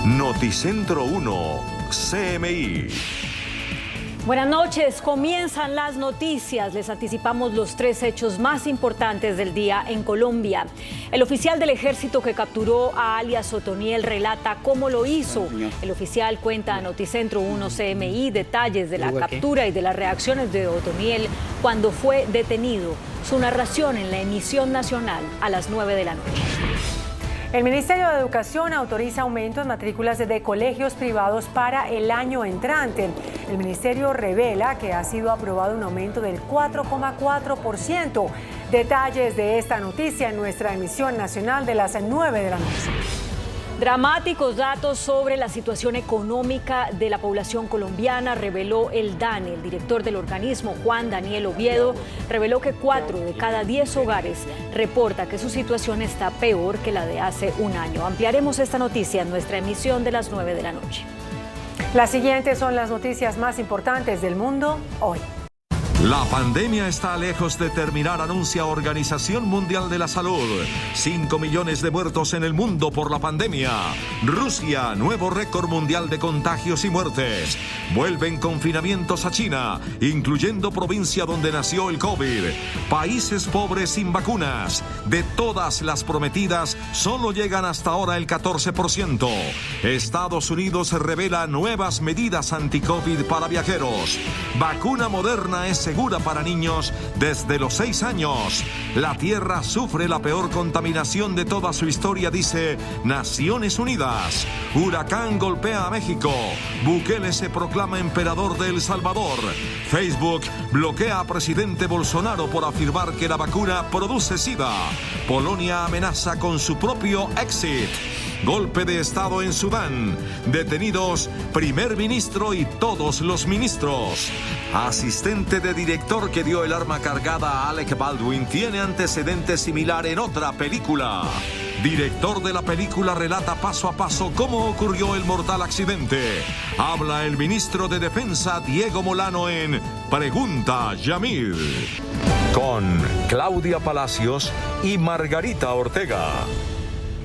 Noticentro 1, CMI. Buenas noches, comienzan las noticias. Les anticipamos los 3 hechos más importantes del día en Colombia. El oficial del ejército que capturó a alias Otoniel relata cómo lo hizo. El oficial cuenta a Noticentro 1 CMI detalles de la captura y de las reacciones de Otoniel cuando fue detenido. Su narración en la emisión nacional a las 9 de la noche. El Ministerio de Educación autoriza aumentos en matrículas de colegios privados para el año entrante. El ministerio revela que ha sido aprobado un aumento del 4,4%. Detalles de esta noticia en nuestra emisión nacional de las 9 de la noche. Dramáticos datos sobre la situación económica de la población colombiana reveló el DANE. El director del organismo, Juan Daniel Oviedo, reveló que 4 de cada 10 hogares reporta que su situación está peor que la de hace un año. Ampliaremos esta noticia en nuestra emisión de las 9 de la noche. Las siguientes son las noticias más importantes del mundo hoy. La pandemia está lejos de terminar, anuncia Organización Mundial de la Salud. 5 millones de muertos en el mundo por la pandemia. Rusia, nuevo récord mundial de contagios y muertes. Vuelven confinamientos a China, incluyendo provincia donde nació el COVID. Países pobres sin vacunas. De todas las prometidas, solo llegan hasta ahora el 14%. Estados Unidos revela nuevas medidas anti-COVID para viajeros. Vacuna Moderna es segura para niños desde los 6 años. La Tierra sufre la peor contaminación de toda su historia, dice Naciones Unidas. Huracán golpea a México. Bukele se proclama emperador de El Salvador. Facebook bloquea a presidente Bolsonaro por afirmar que la vacuna produce SIDA. Polonia amenaza con su propio exit. Golpe de Estado en Sudán. Detenidos primer ministro y todos los ministros. Asistente de director que dio el arma cargada a Alec Baldwin tiene antecedentes similar en otra película. Director de la película relata paso a paso cómo ocurrió el mortal accidente. Habla el ministro de Defensa Diego Molano en Pregunta Yamil. Con Claudia Palacios y Margarita Ortega.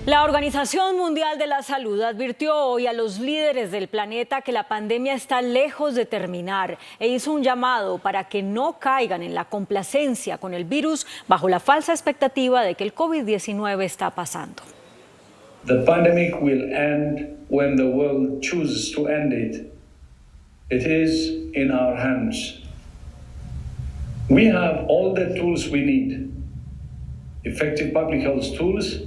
La Organización Mundial de la Salud advirtió hoy a los líderes del planeta que la pandemia está lejos de terminar e hizo un llamado para que no caigan en la complacencia con el virus bajo la falsa expectativa de que el COVID-19 está pasando. The pandemic will end when the world chooses to end it. It is in our hands. We have all the tools we need. Effective public health tools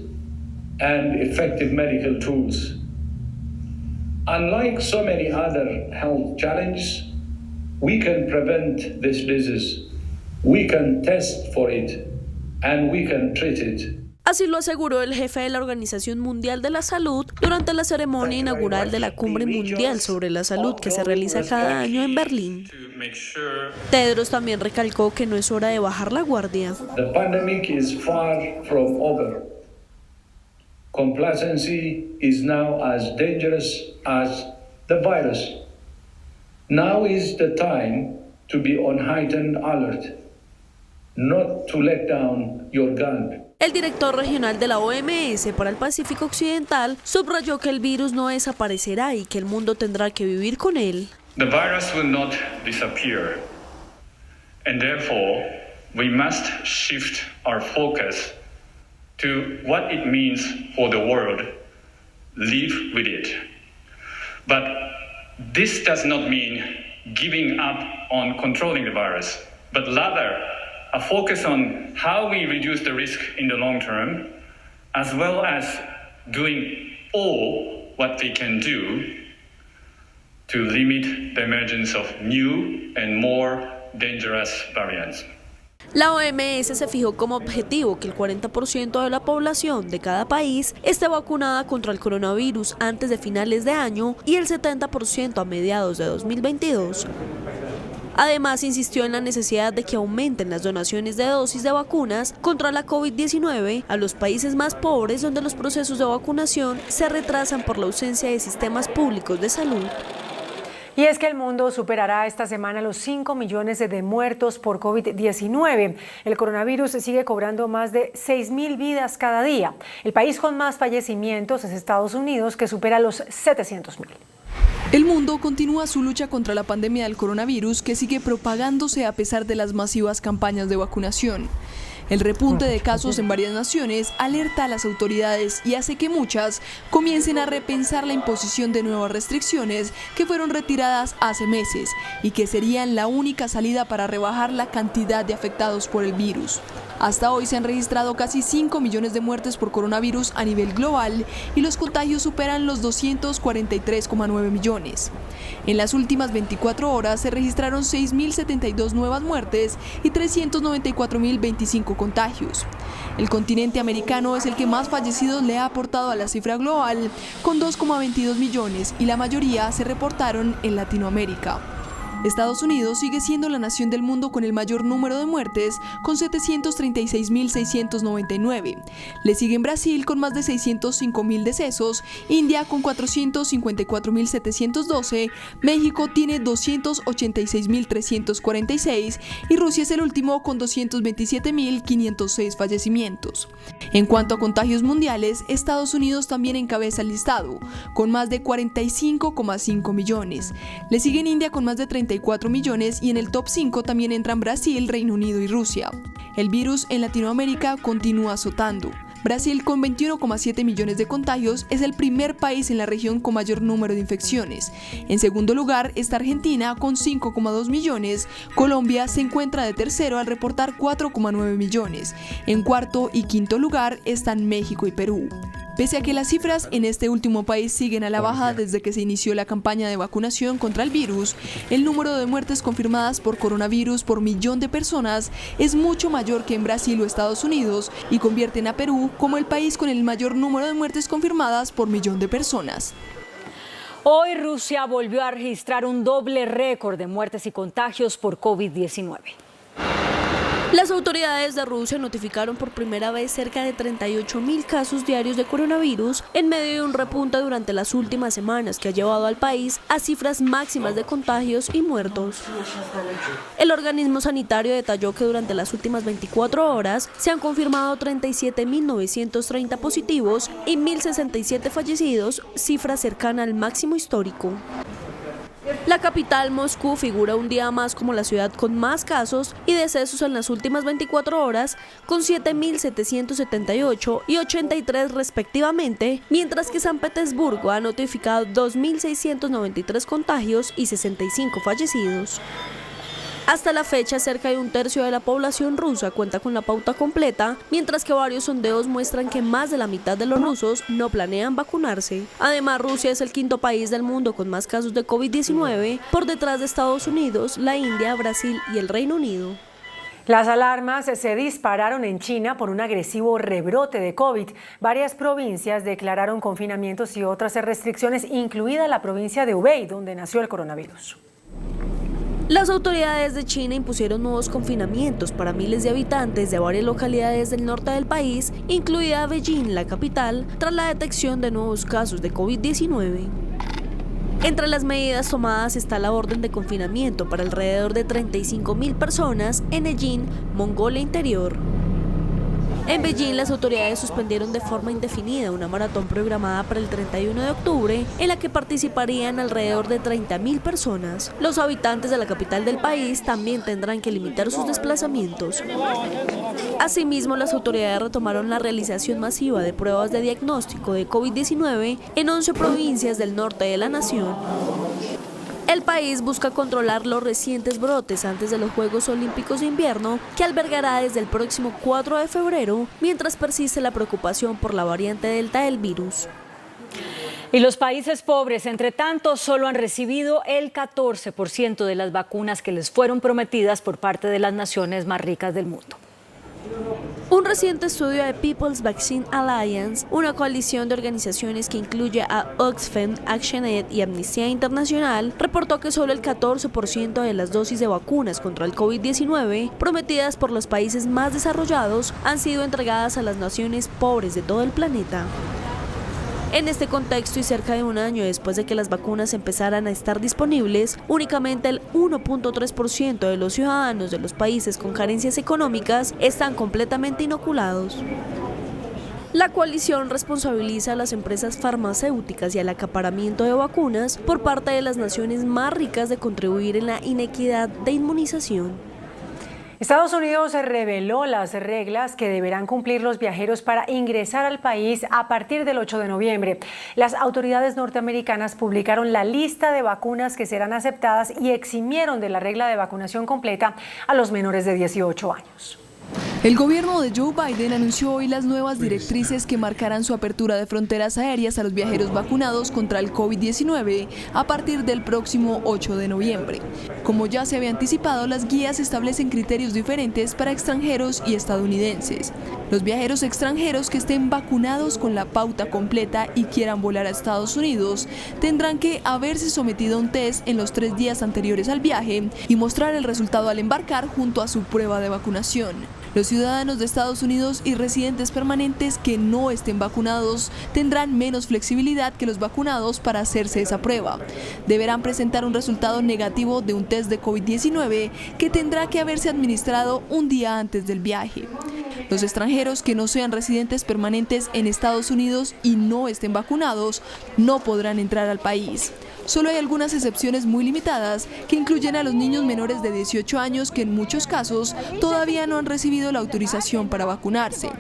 and effective medical tools. Unlike so many other health challenges, we can prevent this disease, we can test for it, and we can treat it. Así lo aseguró el jefe de la Organización Mundial de la Salud durante la ceremonia inaugural de la Cumbre Mundial sobre la Salud que se realiza cada año en Berlín. Tedros también recalcó que no es hora de bajar la guardia. The pandemic is far from over. Complacency is now as dangerous as the virus. Now is the time to be on heightened alert, not to let down your guard. El director regional de la OMS para el Pacífico Occidental subrayó que el virus no desaparecerá y que el mundo tendrá que vivir con él. The virus will not disappear, and therefore we must shift our focus to what it means for the world, live with it. But this does not mean giving up on controlling the virus, but rather a focus on how we reduce the risk in the long term, as well as doing all what we can do to limit the emergence of new and more dangerous variants. La OMS se fijó como objetivo que el 40% de la población de cada país esté vacunada contra el coronavirus antes de finales de año y el 70% a mediados de 2022. Además, insistió en la necesidad de que aumenten las donaciones de dosis de vacunas contra la COVID-19 a los países más pobres donde los procesos de vacunación se retrasan por la ausencia de sistemas públicos de salud. Y es que el mundo superará esta semana los 5 millones de muertos por COVID-19. El coronavirus sigue cobrando más de 6.000 vidas cada día. El país con más fallecimientos es Estados Unidos, que supera los 700.000. El mundo continúa su lucha contra la pandemia del coronavirus, que sigue propagándose a pesar de las masivas campañas de vacunación. El repunte de casos en varias naciones alerta a las autoridades y hace que muchas comiencen a repensar la imposición de nuevas restricciones que fueron retiradas hace meses y que serían la única salida para rebajar la cantidad de afectados por el virus. Hasta hoy se han registrado casi 5 millones de muertes por coronavirus a nivel global y los contagios superan los 243,9 millones. En las últimas 24 horas se registraron 6.072 nuevas muertes y 394.025 contagios. El continente americano es el que más fallecidos le ha aportado a la cifra global, con 2,22 millones, y la mayoría se reportaron en Latinoamérica. Estados Unidos sigue siendo la nación del mundo con el mayor número de muertes, con 736.699. Le siguen Brasil con más de 605.000 decesos, India con 454.712, México tiene 286.346 y Rusia es el último con 227.506 fallecimientos. En cuanto a contagios mundiales, Estados Unidos también encabeza el listado, con más de 45,5 millones. Le siguen India con más de 34 millones y en el top 5 también entran Brasil, Reino Unido y Rusia. El virus en Latinoamérica continúa azotando. Brasil, con 21,7 millones de contagios, es el primer país en la región con mayor número de infecciones. En segundo lugar está Argentina, con 5,2 millones. Colombia se encuentra de tercero al reportar 4,9 millones. En cuarto y quinto lugar están México y Perú. Pese a que las cifras en este último país siguen a la baja desde que se inició la campaña de vacunación contra el virus, el número de muertes confirmadas por coronavirus por millón de personas es mucho mayor que en Brasil o Estados Unidos y convierten a Perú como el país con el mayor número de muertes confirmadas por millón de personas. Hoy Rusia volvió a registrar un doble récord de muertes y contagios por COVID-19. Las autoridades de Rusia notificaron por primera vez cerca de 38.000 casos diarios de coronavirus en medio de un repunte durante las últimas semanas que ha llevado al país a cifras máximas de contagios y muertos. El organismo sanitario detalló que durante las últimas 24 horas se han confirmado 37.930 positivos y 1.067 fallecidos, cifra cercana al máximo histórico. La capital, Moscú, figura un día más como la ciudad con más casos y decesos en las últimas 24 horas, con 7.778 y 83 respectivamente, mientras que San Petersburgo ha notificado 2.693 contagios y 65 fallecidos. Hasta la fecha, cerca de un tercio de la población rusa cuenta con la pauta completa, mientras que varios sondeos muestran que más de la mitad de los rusos no planean vacunarse. Además, Rusia es el quinto país del mundo con más casos de COVID-19, por detrás de Estados Unidos, la India, Brasil y el Reino Unido. Las alarmas se dispararon en China por un agresivo rebrote de COVID. Varias provincias declararon confinamientos y otras restricciones, incluida la provincia de Hubei, donde nació el coronavirus. Las autoridades de China impusieron nuevos confinamientos para miles de habitantes de varias localidades del norte del país, incluida Beijing, la capital, tras la detección de nuevos casos de COVID-19. Entre las medidas tomadas está la orden de confinamiento para alrededor de 35.000 personas en Hejin, Mongolia Interior. En Beijing, las autoridades suspendieron de forma indefinida una maratón programada para el 31 de octubre, en la que participarían alrededor de 30.000 personas. Los habitantes de la capital del país también tendrán que limitar sus desplazamientos. Asimismo, las autoridades retomaron la realización masiva de pruebas de diagnóstico de COVID-19 en 11 provincias del norte de la nación. El país busca controlar los recientes brotes antes de los Juegos Olímpicos de Invierno, que albergará desde el próximo 4 de febrero, mientras persiste la preocupación por la variante Delta del virus. Y los países pobres, entre tanto, solo han recibido el 14% de las vacunas que les fueron prometidas por parte de las naciones más ricas del mundo. Un reciente estudio de People's Vaccine Alliance, una coalición de organizaciones que incluye a Oxfam, ActionAid y Amnistía Internacional, reportó que solo el 14% de las dosis de vacunas contra el COVID-19 prometidas por los países más desarrollados han sido entregadas a las naciones pobres de todo el planeta. En este contexto y cerca de un año después de que las vacunas empezaran a estar disponibles, únicamente el 1.3% de los ciudadanos de los países con carencias económicas están completamente inoculados. La coalición responsabiliza a las empresas farmacéuticas y al acaparamiento de vacunas por parte de las naciones más ricas de contribuir en la inequidad de inmunización. Estados Unidos reveló las reglas que deberán cumplir los viajeros para ingresar al país a partir del 8 de noviembre. Las autoridades norteamericanas publicaron la lista de vacunas que serán aceptadas y eximieron de la regla de vacunación completa a los menores de 18 años. El gobierno de Joe Biden anunció hoy las nuevas directrices que marcarán su apertura de fronteras aéreas a los viajeros vacunados contra el COVID-19 a partir del próximo 8 de noviembre. Como ya se había anticipado, las guías establecen criterios diferentes para extranjeros y estadounidenses. Los viajeros extranjeros que estén vacunados con la pauta completa y quieran volar a Estados Unidos tendrán que haberse sometido a un test en los 3 días anteriores al viaje y mostrar el resultado al embarcar junto a su prueba de vacunación. Los ciudadanos de Estados Unidos y residentes permanentes que no estén vacunados tendrán menos flexibilidad que los vacunados para hacerse esa prueba. Deberán presentar un resultado negativo de un test de COVID-19 que tendrá que haberse administrado un día antes del viaje. Los extranjeros que no sean residentes permanentes en Estados Unidos y no estén vacunados no podrán entrar al país. Solo hay algunas excepciones muy limitadas que incluyen a los niños menores de 18 años que en muchos casos todavía no han recibido la autorización para vacunarse,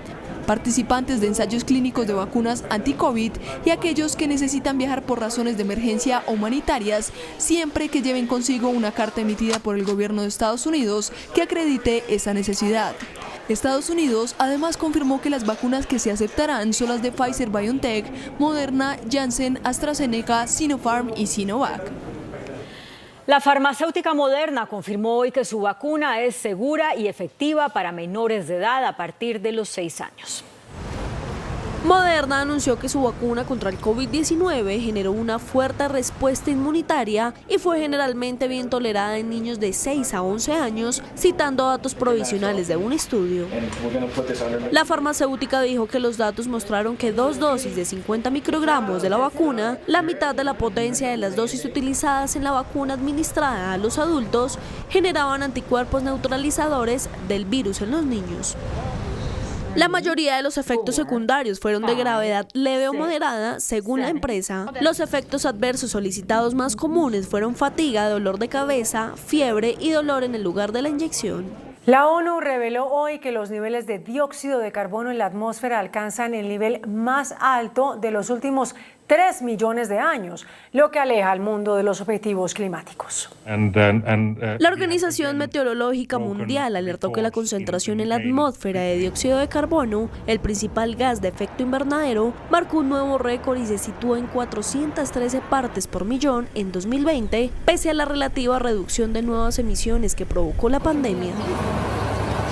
participantes de ensayos clínicos de vacunas anti-COVID y aquellos que necesitan viajar por razones de emergencia o humanitarias, siempre que lleven consigo una carta emitida por el gobierno de Estados Unidos que acredite esa necesidad. Estados Unidos además confirmó que las vacunas que se aceptarán son las de Pfizer-BioNTech, Moderna, Janssen, AstraZeneca, Sinopharm y Sinovac. La farmacéutica Moderna confirmó hoy que su vacuna es segura y efectiva para menores de edad a partir de los 6 años. Moderna anunció que su vacuna contra el COVID-19 generó una fuerte respuesta inmunitaria y fue generalmente bien tolerada en niños de 6 a 11 años, citando datos provisionales de un estudio. La farmacéutica dijo que los datos mostraron que 2 dosis de 50 microgramos de la vacuna, la mitad de la potencia de las dosis utilizadas en la vacuna administrada a los adultos, generaban anticuerpos neutralizadores del virus en los niños. La mayoría de los efectos secundarios fueron de gravedad leve o moderada, según la empresa. Los efectos adversos solicitados más comunes fueron fatiga, dolor de cabeza, fiebre y dolor en el lugar de la inyección. La ONU reveló hoy que los niveles de dióxido de carbono en la atmósfera alcanzan el nivel más alto de los últimos 3 millones de años, lo que aleja al mundo de los objetivos climáticos. La Organización Meteorológica Mundial alertó que la concentración en la atmósfera de dióxido de carbono, el principal gas de efecto invernadero, marcó un nuevo récord y se situó en 413 partes por millón en 2020, pese a la relativa reducción de nuevas emisiones que provocó la pandemia.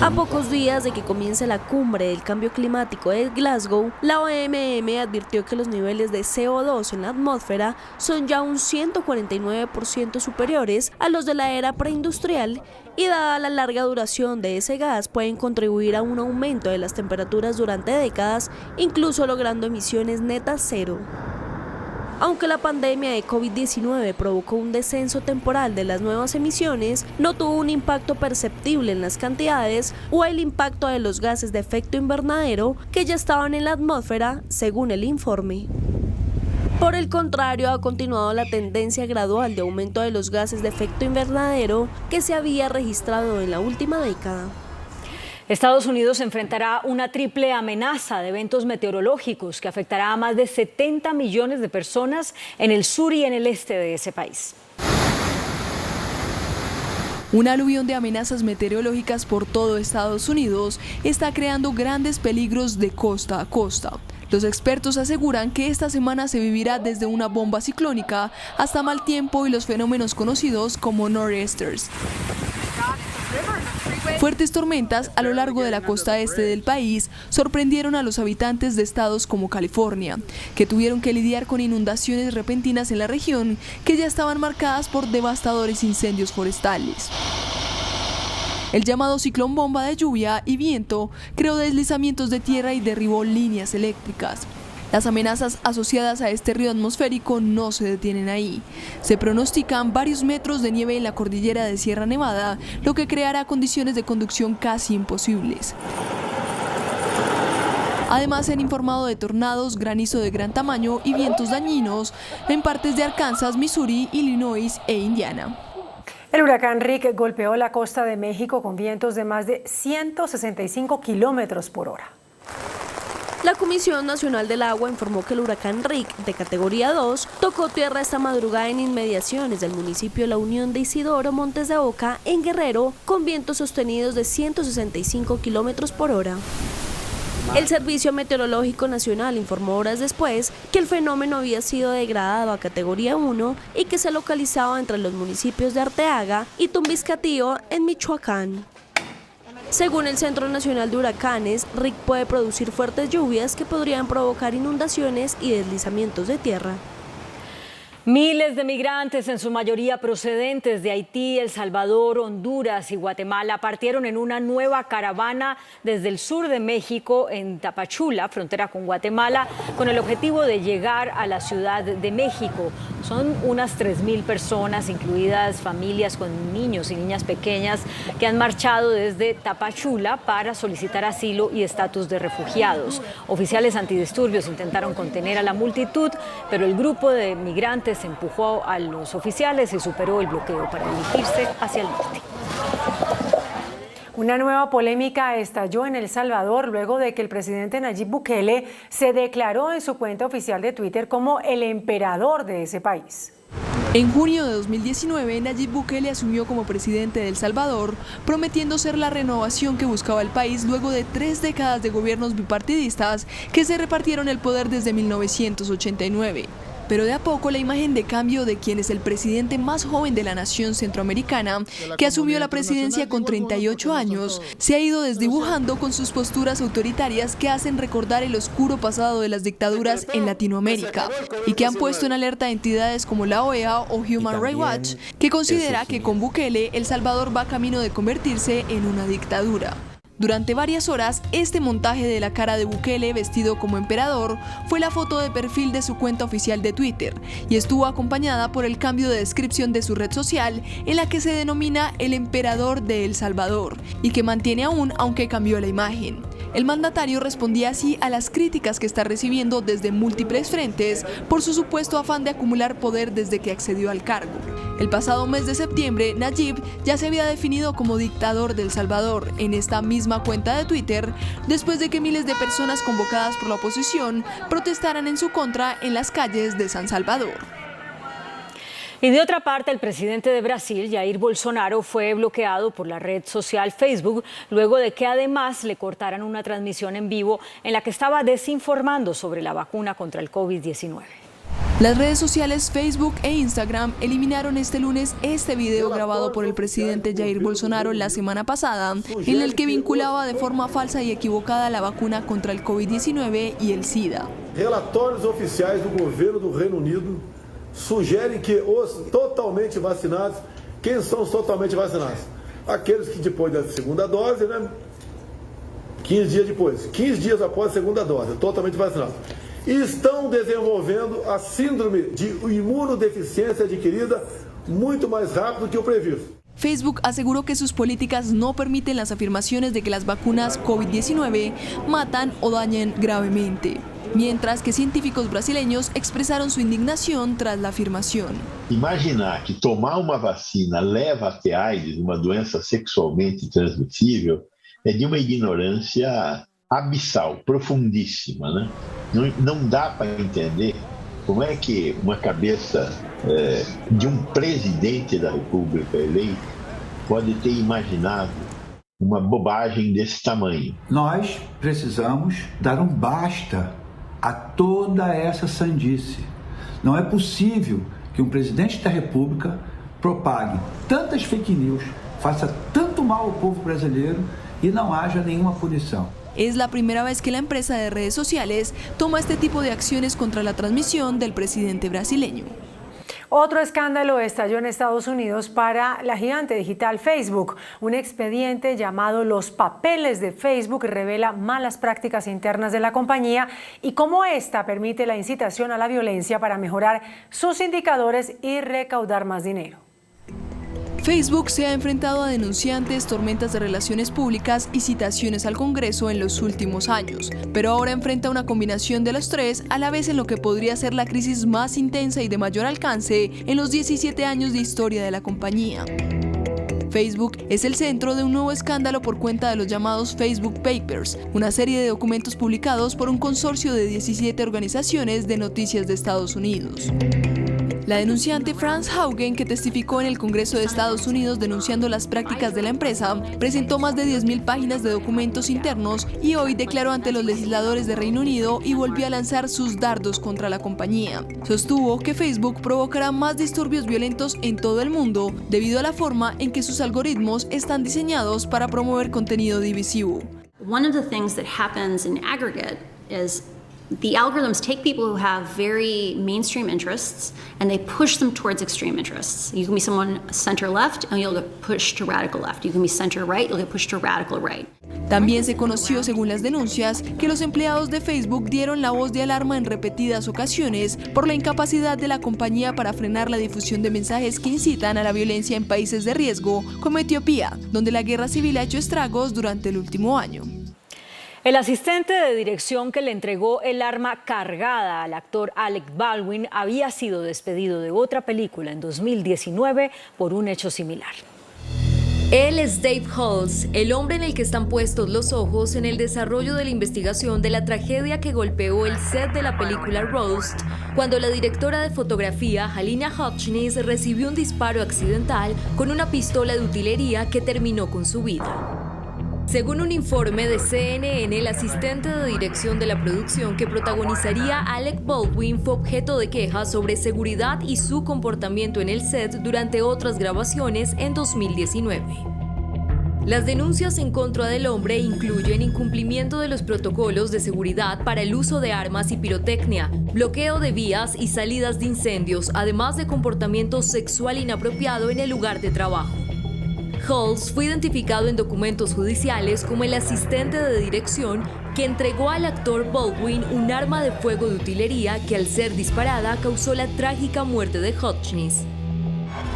A pocos días de que comience la cumbre del cambio climático de Glasgow, la OMM advirtió que los niveles de CO2 en la atmósfera son ya un 149% superiores a los de la era preindustrial y dada la larga duración de ese gas pueden contribuir a un aumento de las temperaturas durante décadas, incluso logrando emisiones netas cero. Aunque la pandemia de COVID-19 provocó un descenso temporal de las nuevas emisiones, no tuvo un impacto perceptible en las cantidades o el impacto de los gases de efecto invernadero que ya estaban en la atmósfera, según el informe. Por el contrario, ha continuado la tendencia gradual de aumento de los gases de efecto invernadero que se había registrado en la última década. Estados Unidos enfrentará una triple amenaza de eventos meteorológicos que afectará a más de 70 millones de personas en el sur y en el este de ese país. Una aluvión de amenazas meteorológicas por todo Estados Unidos está creando grandes peligros de costa a costa. Los expertos aseguran que esta semana se vivirá desde una bomba ciclónica hasta mal tiempo y los fenómenos conocidos como nor'easters. Fuertes tormentas a lo largo de la costa este del país sorprendieron a los habitantes de estados como California, que tuvieron que lidiar con inundaciones repentinas en la región que ya estaban marcadas por devastadores incendios forestales. El llamado ciclón bomba de lluvia y viento creó deslizamientos de tierra y derribó líneas eléctricas. Las amenazas asociadas a este río atmosférico no se detienen ahí. Se pronostican varios metros de nieve en la cordillera de Sierra Nevada, lo que creará condiciones de conducción casi imposibles. Además, se han informado de tornados, granizo de gran tamaño y vientos dañinos en partes de Arkansas, Missouri, Illinois e Indiana. El huracán Rick golpeó la costa de México con vientos de más de 165 kilómetros por hora. La Comisión Nacional del Agua informó que el huracán Rick, de categoría 2, tocó tierra esta madrugada en inmediaciones del municipio de La Unión de Isidoro, Montes de Oca, en Guerrero, con vientos sostenidos de 165 kilómetros por hora. El Servicio Meteorológico Nacional informó horas después que el fenómeno había sido degradado a categoría 1 y que se localizaba entre los municipios de Arteaga y Tumbiscatío, en Michoacán. Según el Centro Nacional de Huracanes, Rick puede producir fuertes lluvias que podrían provocar inundaciones y deslizamientos de tierra. Miles de migrantes, en su mayoría procedentes de Haití, El Salvador, Honduras y Guatemala, partieron en una nueva caravana desde el sur de México, en Tapachula, frontera con Guatemala, con el objetivo de llegar a la Ciudad de México. Son unas 3.000 personas, incluidas familias con niños y niñas pequeñas, que han marchado desde Tapachula para solicitar asilo y estatus de refugiados. Oficiales antidisturbios intentaron contener a la multitud, pero el grupo de migrantes se empujó a los oficiales y superó el bloqueo para dirigirse hacia el norte. Una nueva polémica estalló en El Salvador luego de que el presidente Nayib Bukele se declaró en su cuenta oficial de Twitter como el emperador de ese país. En junio de 2019, Nayib Bukele asumió como presidente de El Salvador, prometiendo ser la renovación que buscaba el país luego de 3 décadas de gobiernos bipartidistas que se repartieron el poder desde 1989. Pero de a poco la imagen de cambio de quien es el presidente más joven de la nación centroamericana, que asumió la presidencia con 38 años, se ha ido desdibujando con sus posturas autoritarias que hacen recordar el oscuro pasado de las dictaduras en Latinoamérica y que han puesto en alerta a entidades como la OEA o Human Rights Watch, que considera que con Bukele El Salvador va camino de convertirse en una dictadura. Durante varias horas, este montaje de la cara de Bukele vestido como emperador fue la foto de perfil de su cuenta oficial de Twitter y estuvo acompañada por el cambio de descripción de su red social en la que se denomina el emperador de El Salvador y que mantiene aún aunque cambió la imagen. El mandatario respondía así a las críticas que está recibiendo desde múltiples frentes por su supuesto afán de acumular poder desde que accedió al cargo. El pasado mes de septiembre, Nayib ya se había definido como dictador de El Salvador en esta misma cuenta de Twitter, después de que miles de personas convocadas por la oposición protestaran en su contra en las calles de San Salvador. Y de otra parte, el presidente de Brasil, Jair Bolsonaro, fue bloqueado por la red social Facebook luego de que además le cortaran una transmisión en vivo en la que estaba desinformando sobre la vacuna contra el COVID-19. Las redes sociales Facebook e Instagram eliminaron este lunes este video grabado por el presidente Jair Bolsonaro la semana pasada, en el que vinculaba de forma falsa y equivocada la vacuna contra el COVID-19 y el SIDA. Relatórios oficiais do governo do Reino Unido sugerem que os totalmente vacinados, quem são os totalmente vacinados? Aqueles que depois da segunda dose, 15 dias depois, 15 dias após a segunda dose, totalmente vacinados. E estão desenvolvendo a síndrome de imunodeficiência adquirida muito mais rápido que o previsto. Facebook aseguró que sus políticas no permiten las afirmaciones de que las vacunas COVID-19 matan o dañan gravemente, mientras que científicos brasileños expresaron su indignación tras la afirmación. Imaginar que tomar uma vacina leva a ter AIDS, uma doença sexualmente transmissível, é de uma ignorância abissal, profundíssima, né? Não dá para entender como é que uma cabeça de um presidente da República eleito pode ter imaginado uma bobagem desse tamanho. Nós precisamos dar um basta a toda essa sandice. Não é possível que um presidente da República propague tantas fake news, faça tanto mal ao povo brasileiro e não haja nenhuma punição. Es la primera vez que la empresa de redes sociales toma este tipo de acciones contra la transmisión del presidente brasileño. Otro escándalo estalló en Estados Unidos para la gigante digital Facebook. Un expediente llamado Los Papeles de Facebook revela malas prácticas internas de la compañía y cómo esta permite la incitación a la violencia para mejorar sus indicadores y recaudar más dinero. Facebook se ha enfrentado a denunciantes, tormentas de relaciones públicas y citaciones al Congreso en los últimos años, pero ahora enfrenta una combinación de los tres a la vez en lo que podría ser la crisis más intensa y de mayor alcance en los 17 años de historia de la compañía. Facebook es el centro de un nuevo escándalo por cuenta de los llamados Facebook Papers, una serie de documentos publicados por un consorcio de 17 organizaciones de noticias de Estados Unidos. La denunciante Franz Haugen, que testificó en el Congreso de Estados Unidos denunciando las prácticas de la empresa, presentó más de 10.000 páginas de documentos internos y hoy declaró ante los legisladores de Reino Unido y volvió a lanzar sus dardos contra la compañía. Sostuvo que Facebook provocará más disturbios violentos en todo el mundo debido a la forma en que sus algoritmos están diseñados para promover contenido divisivo. One of the things that happens in aggregate is the algorithms take people who have very mainstream interests and they push them towards extreme interests. You can be someone center left and you'll get pushed to radical left. You can be center right, you'll get pushed to radical right. También se conoció, según las denuncias, que los empleados de Facebook dieron la voz de alarma en repetidas ocasiones por la incapacidad de la compañía para frenar la difusión de mensajes que incitan a la violencia en países de riesgo, como Etiopía, donde la guerra civil ha hecho estragos durante el último año. El asistente de dirección que le entregó el arma cargada al actor Alec Baldwin había sido despedido de otra película en 2019 por un hecho similar. Él es Dave Halls, el hombre en el que están puestos los ojos en el desarrollo de la investigación de la tragedia que golpeó el set de la película Roast, cuando la directora de fotografía Halyna Hutchins recibió un disparo accidental con una pistola de utilería que terminó con su vida. Según un informe de CNN, el asistente de dirección de la producción que protagonizaría a Alec Baldwin fue objeto de quejas sobre seguridad y su comportamiento en el set durante otras grabaciones en 2019. Las denuncias en contra del hombre incluyen incumplimiento de los protocolos de seguridad para el uso de armas y pirotecnia, bloqueo de vías y salidas de incendios, además de comportamiento sexual inapropiado en el lugar de trabajo. Halls fue identificado en documentos judiciales como el asistente de dirección que entregó al actor Baldwin un arma de fuego de utilería que al ser disparada causó la trágica muerte de Hutchins.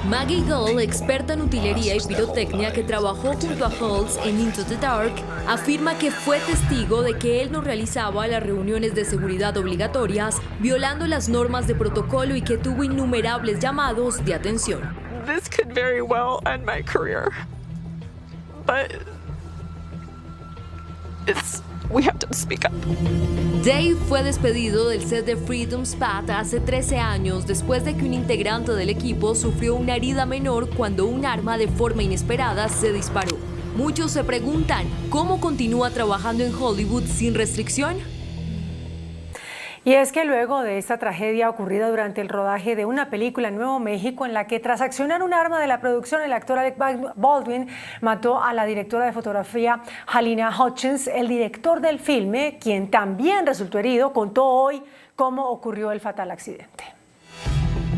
Maggie Gull, experta en utilería y pirotecnia que trabajó junto a Halls en Into the Dark, afirma que fue testigo de que él no realizaba las reuniones de seguridad obligatorias, violando las normas de protocolo y que tuvo innumerables llamados de atención. This could very well end my career, but we have to speak up. Dave fue despedido del set de Freedom's Path hace 13 años después de que un integrante del equipo sufrió una herida menor cuando un arma de forma inesperada se disparó. Muchos se preguntan, ¿cómo continúa trabajando en Hollywood sin restricción? Y es que luego de esta tragedia ocurrida durante el rodaje de una película en Nuevo México en la que tras accionar un arma de la producción el actor Alec Baldwin mató a la directora de fotografía Halyna Hutchins, el director del filme, quien también resultó herido, contó hoy cómo ocurrió el fatal accidente.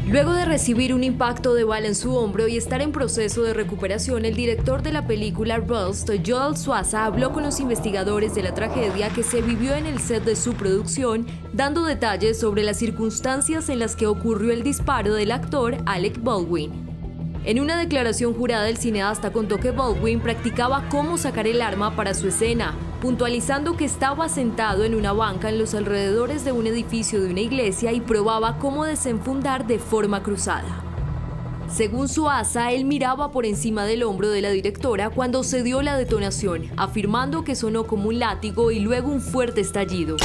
Luego de recibir un impacto de bala en su hombro y estar en proceso de recuperación, el director de la película Rust, Joel Suaza, habló con los investigadores de la tragedia que se vivió en el set de su producción, dando detalles sobre las circunstancias en las que ocurrió el disparo del actor Alec Baldwin. En una declaración jurada, el cineasta contó que Baldwin practicaba cómo sacar el arma para su escena, puntualizando que estaba sentado en una banca en los alrededores de un edificio de una iglesia y probaba cómo desenfundar de forma cruzada. Según Suaza, él miraba por encima del hombro de la directora cuando se dio la detonación, afirmando que sonó como un látigo y luego un fuerte estallido.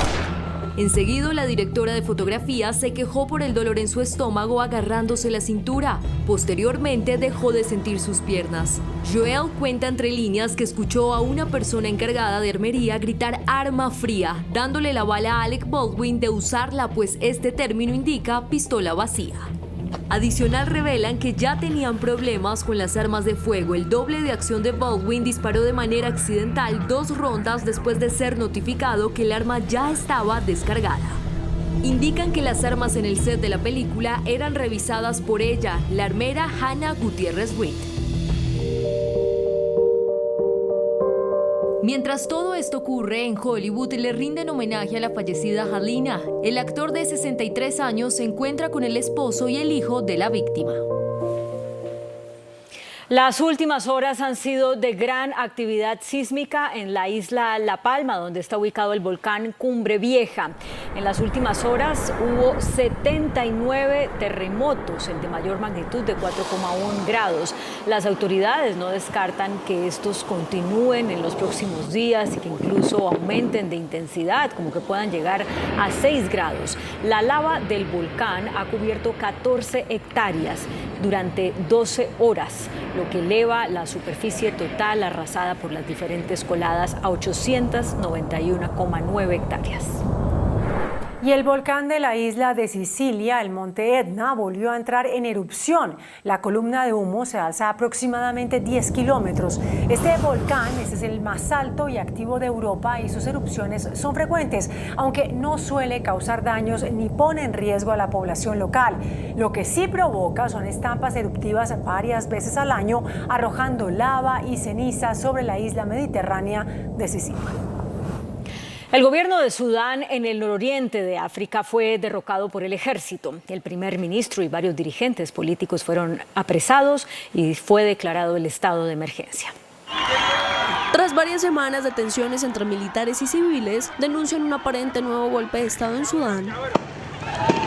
Enseguida, la directora de fotografía se quejó por el dolor en su estómago agarrándose la cintura. Posteriormente, dejó de sentir sus piernas. Joel cuenta entre líneas que escuchó a una persona encargada de armería gritar "arma fría", dándole la bala a Alec Baldwin de usarla, pues este término indica pistola vacía. Adicional, revelan que ya tenían problemas con las armas de fuego. El doble de acción de Baldwin disparó de manera accidental 2 rondas después de ser notificado que el arma ya estaba descargada. indican que las armas en el set de la película eran revisadas por ella, la armera Hannah Gutiérrez Reed. Mientras todo esto ocurre, en Hollywood le rinden homenaje a la fallecida Halina. El actor de 63 años se encuentra con el esposo y el hijo de la víctima. Las últimas horas han sido de gran actividad sísmica en la isla La Palma, donde está ubicado el volcán Cumbre Vieja. En las últimas horas hubo 79 terremotos, el de mayor magnitud de 4,1 grados. Las autoridades no descartan que estos continúen en los próximos días y que incluso aumenten de intensidad, como que puedan llegar a 6 grados. La lava del volcán ha cubierto 14 hectáreas durante 12 horas, lo que eleva la superficie total arrasada por las diferentes coladas a 891,9 hectáreas. Y el volcán de la isla de Sicilia, el monte Etna, volvió a entrar en erupción. La columna de humo se alza aproximadamente 10 kilómetros. Este volcán es el más alto y activo de Europa y sus erupciones son frecuentes, aunque no suele causar daños ni pone en riesgo a la población local. Lo que sí provoca son estampas eruptivas varias veces al año, arrojando lava y ceniza sobre la isla mediterránea de Sicilia. El gobierno de Sudán en el nororiente de África fue derrocado por el ejército. El primer ministro y varios dirigentes políticos fueron apresados y fue declarado el estado de emergencia. Tras varias semanas de tensiones entre militares y civiles, denuncian un aparente nuevo golpe de estado en Sudán.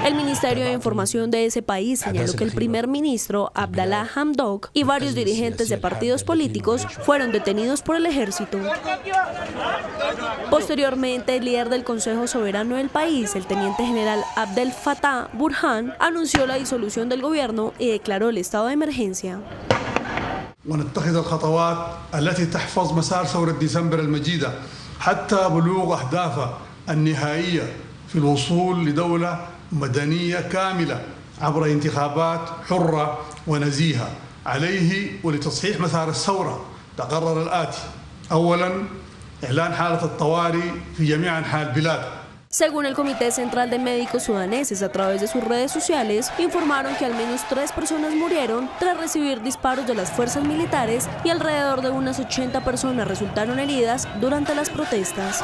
El Ministerio de Información de ese país señaló que el primer ministro Abdallah Hamdok y varios dirigentes de partidos políticos fueron detenidos por el ejército. Posteriormente, el líder del Consejo Soberano del país, el teniente general Abdel Fattah Burhan, anunció la disolución del gobierno y declaró el estado de emergencia. ونتخذ الخطوات التي تحفظ مسار ثورة ديسمبر المجيدة حتى بلوغ أهدافها النهائية في الوصول لدولة مدنية كاملة عبر انتخابات حرة ونزيهة. عليه ولتصحيح مسار الثورة تقرر الآتي: أولاً إعلان حالة الطوارئ في جميع أنحاء البلاد. Según el Comité Central de Médicos Sudaneses, a través de sus redes sociales, informaron que al menos 3 personas murieron tras recibir disparos de las fuerzas militares y alrededor de unas 80 personas resultaron heridas durante las protestas.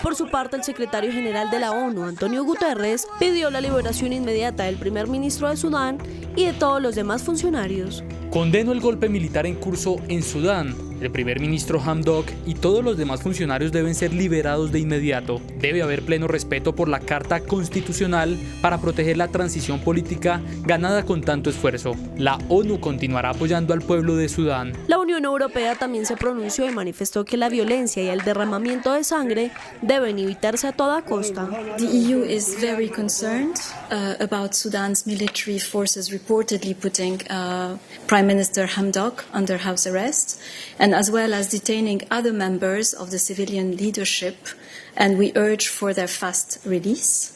Por su parte, el secretario general de la ONU, Antonio Guterres, pidió la liberación inmediata del primer ministro de Sudán y de todos los demás funcionarios. Condeno el golpe militar en curso en Sudán. El primer ministro Hamdok y todos los demás funcionarios deben ser liberados de inmediato. Debe haber pleno respeto por la Carta Constitucional para proteger la transición política ganada con tanto esfuerzo. La ONU continuará apoyando al pueblo de Sudán. La Unión Europea también se pronunció y manifestó que la violencia y el derramamiento de sangre deben evitarse a toda costa. The EU is very concerned about Sudan's military forces reportedly putting Prime Minister Hamdok under house arrest, and as well as detaining other members of the civilian leadership, and we urge for their fast release.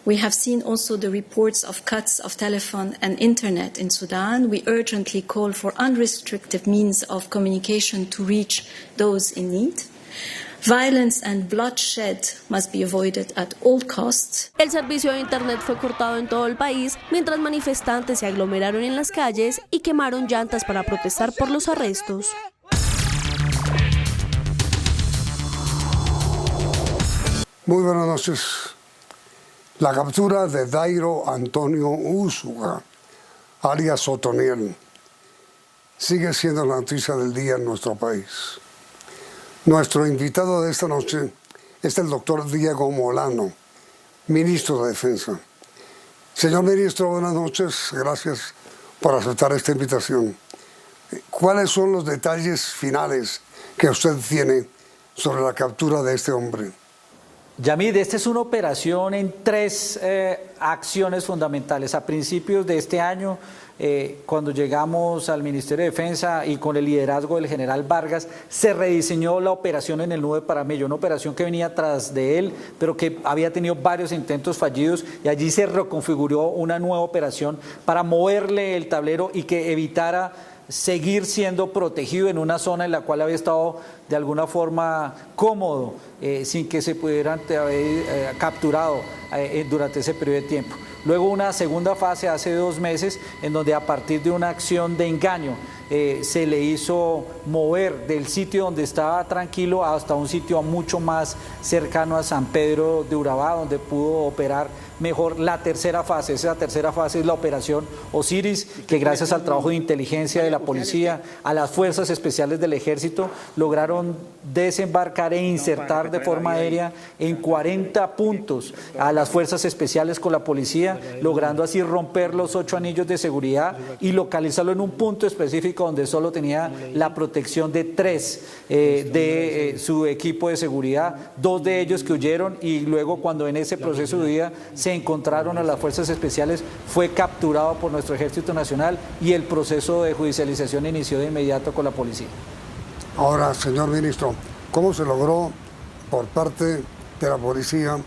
We have seen also the reports of cuts of telephone and internet in Sudan. We urgently call for unrestricted means of communication to reach those in need. Violence and bloodshed must be avoided at all costs. El servicio de internet fue cortado en todo el país, mientras manifestantes se aglomeraron en las calles y quemaron llantas para protestar por los arrestos. Muy buenas noches. La captura de Dairo Antonio Úsuga, alias Otoniel, sigue siendo la noticia del día en nuestro país. Nuestro invitado de esta noche es el doctor Diego Molano, ministro de Defensa. Señor ministro, buenas noches. Gracias por aceptar esta invitación. ¿Cuáles son los detalles finales que usted tiene sobre la captura de este hombre? Yamid, esta es una operación en 3 acciones fundamentales. A principios de este año, cuando llegamos al Ministerio de Defensa y con el liderazgo del general Vargas, se rediseñó la operación en el Nudo de Paramillo, una operación que venía tras de él, pero que había tenido varios intentos fallidos, y allí se reconfiguró una nueva operación para moverle el tablero y que evitara seguir siendo protegido en una zona en la cual había estado de alguna forma cómodo, sin que se pudieran haber capturado durante ese periodo de tiempo. Luego una segunda fase hace 2 meses en donde a partir de una acción de engaño se le hizo mover del sitio donde estaba tranquilo hasta un sitio mucho más cercano a San Pedro de Urabá, donde pudo operar mejor la tercera fase. Esa tercera fase es la operación Osiris, que gracias al trabajo de inteligencia de la policía, a las fuerzas especiales del ejército, lograron desembarcar e insertar de forma aérea en 40 puntos a las fuerzas especiales con la policía, logrando así romper los 8 anillos de seguridad y localizarlo en un punto específico donde solo tenía la protección de 3 de su equipo de seguridad, 2 de ellos que huyeron, y luego cuando en ese proceso de huida se encontraron a las fuerzas especiales, fue capturado por nuestro Ejército Nacional y el proceso de judicialización inició de inmediato con la policía. Ahora, señor ministro, ¿cómo se logró por parte de la policía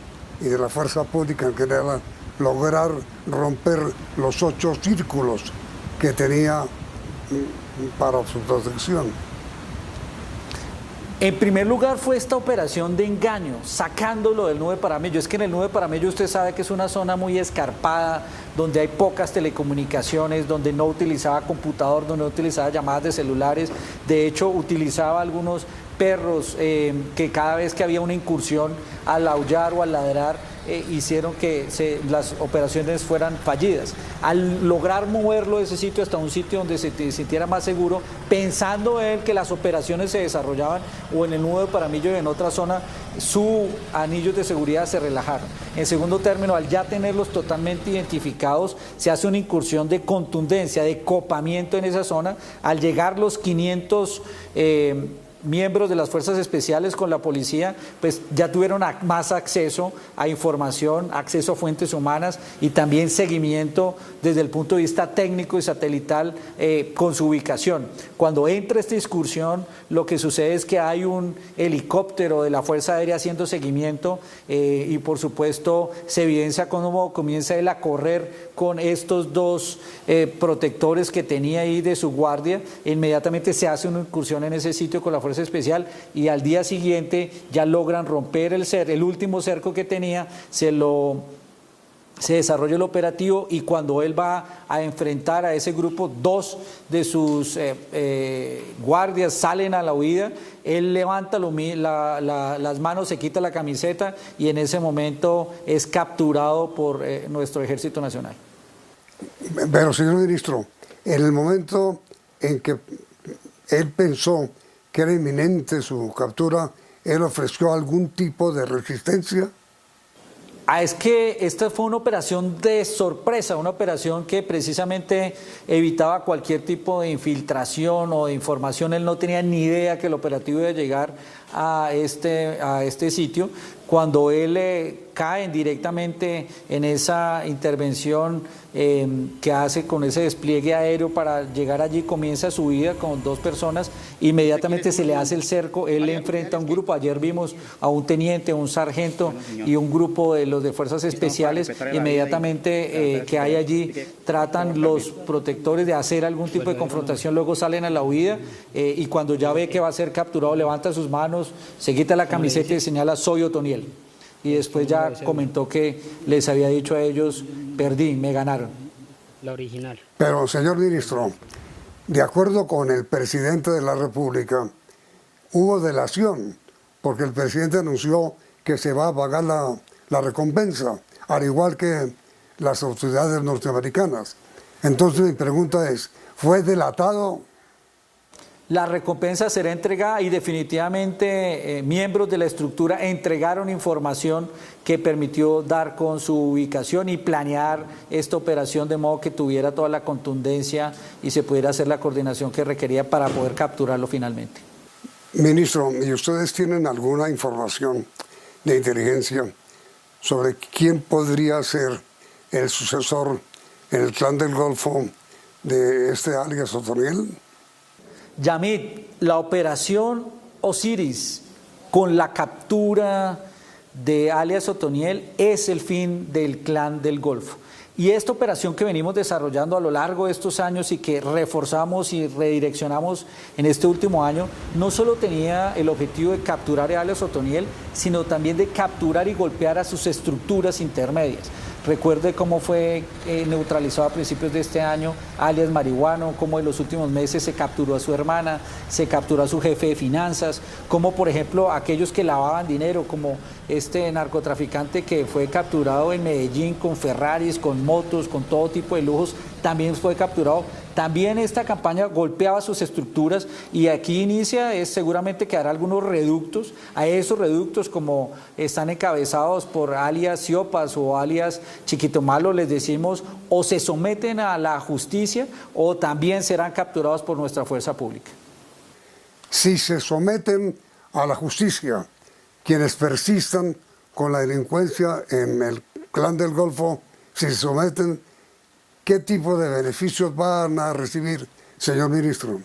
y de la fuerza pública en general lograr romper los 8 círculos que tenía para su protección? En primer lugar fue esta operación de engaño, sacándolo del Nube Paramello. Es que en el Nube Paramello usted sabe que es una zona muy escarpada, donde hay pocas telecomunicaciones, donde no utilizaba computador, donde no utilizaba llamadas de celulares. De hecho, utilizaba algunos perros que cada vez que había una incursión al aullar o al ladrar, hicieron que las operaciones fueran fallidas. Al lograr moverlo de ese sitio hasta un sitio donde se sintiera más seguro, pensando él que las operaciones se desarrollaban o en el Nudo de Paramillo y en otra zona, sus anillos de seguridad se relajaron. En segundo término, al ya tenerlos totalmente identificados, se hace una incursión de contundencia, de copamiento en esa zona. Al llegar los 500 miembros de las fuerzas especiales con la policía, pues ya tuvieron más acceso a información, acceso a fuentes humanas y también seguimiento desde el punto de vista técnico y satelital con su ubicación. Cuando entra esta excursión, lo que sucede es que hay un helicóptero de la Fuerza Aérea haciendo seguimiento y por supuesto se evidencia cómo comienza él a correr con estos 2 protectores que tenía ahí de su guardia. Inmediatamente se hace una incursión en ese sitio con la Fuerza Especial y al día siguiente ya logran romper el último cerco que tenía, se desarrolla el operativo y cuando él va a enfrentar a ese grupo, 2 de sus guardias salen a la huida, él levanta las manos, se quita la camiseta y en ese momento es capturado por nuestro Ejército Nacional. Pero, señor ministro, en el momento en que él pensó que era inminente su captura, ¿él ofreció algún tipo de resistencia? Es que esta fue una operación de sorpresa, una operación que precisamente evitaba cualquier tipo de infiltración o de información. Él no tenía ni idea que el operativo iba a llegar a este sitio. Cuando él cae directamente en esa intervención que hace con ese despliegue aéreo para llegar allí, comienza su vida con 2 personas, inmediatamente se le hace el cerco, él le enfrenta a un grupo. Ayer vimos a un teniente, un sargento y un grupo de los de fuerzas especiales. Inmediatamente que hay allí, tratan los protectores de hacer algún tipo de confrontación, luego salen a la huida y cuando ya ve que va a ser capturado, levanta sus manos, se quita la camiseta y señala: soy Otoniel. Y después ya comentó que les había dicho a ellos: perdí, me ganaron. La original. Pero, señor ministro, de acuerdo con el presidente de la República, hubo delación, porque el presidente anunció que se va a pagar la recompensa, al igual que las autoridades norteamericanas. Entonces mi pregunta es, ¿fue delatado? La recompensa será entregada y definitivamente miembros de la estructura entregaron información que permitió dar con su ubicación y planear esta operación de modo que tuviera toda la contundencia y se pudiera hacer la coordinación que requería para poder capturarlo finalmente. Ministro, ¿y ustedes tienen alguna información de inteligencia sobre quién podría ser el sucesor en el Clan del Golfo de alias Otoniel? Yamit, la operación Osiris con la captura de alias Otoniel es el fin del Clan del Golfo. Y esta operación que venimos desarrollando a lo largo de estos años y que reforzamos y redireccionamos en este último año, no solo tenía el objetivo de capturar a alias Otoniel, sino también de capturar y golpear a sus estructuras intermedias. Recuerde cómo fue neutralizado a principios de este año alias Marihuano, cómo en los últimos meses se capturó a su hermana, se capturó a su jefe de finanzas, como por ejemplo aquellos que lavaban dinero, como este narcotraficante que fue capturado en Medellín con Ferraris, con motos, con todo tipo de lujos, también fue capturado. También esta campaña golpeaba sus estructuras y aquí inicia, seguramente quedará algunos reductos. A esos reductos, como están encabezados por alias Siopas o alias Chiquito Malo, les decimos o se someten a la justicia o también serán capturados por nuestra fuerza pública. Si se someten a la justicia, quienes persistan con la delincuencia en el Clan del Golfo, si se someten, ¿qué tipo de beneficios van a recibir, señor ministro?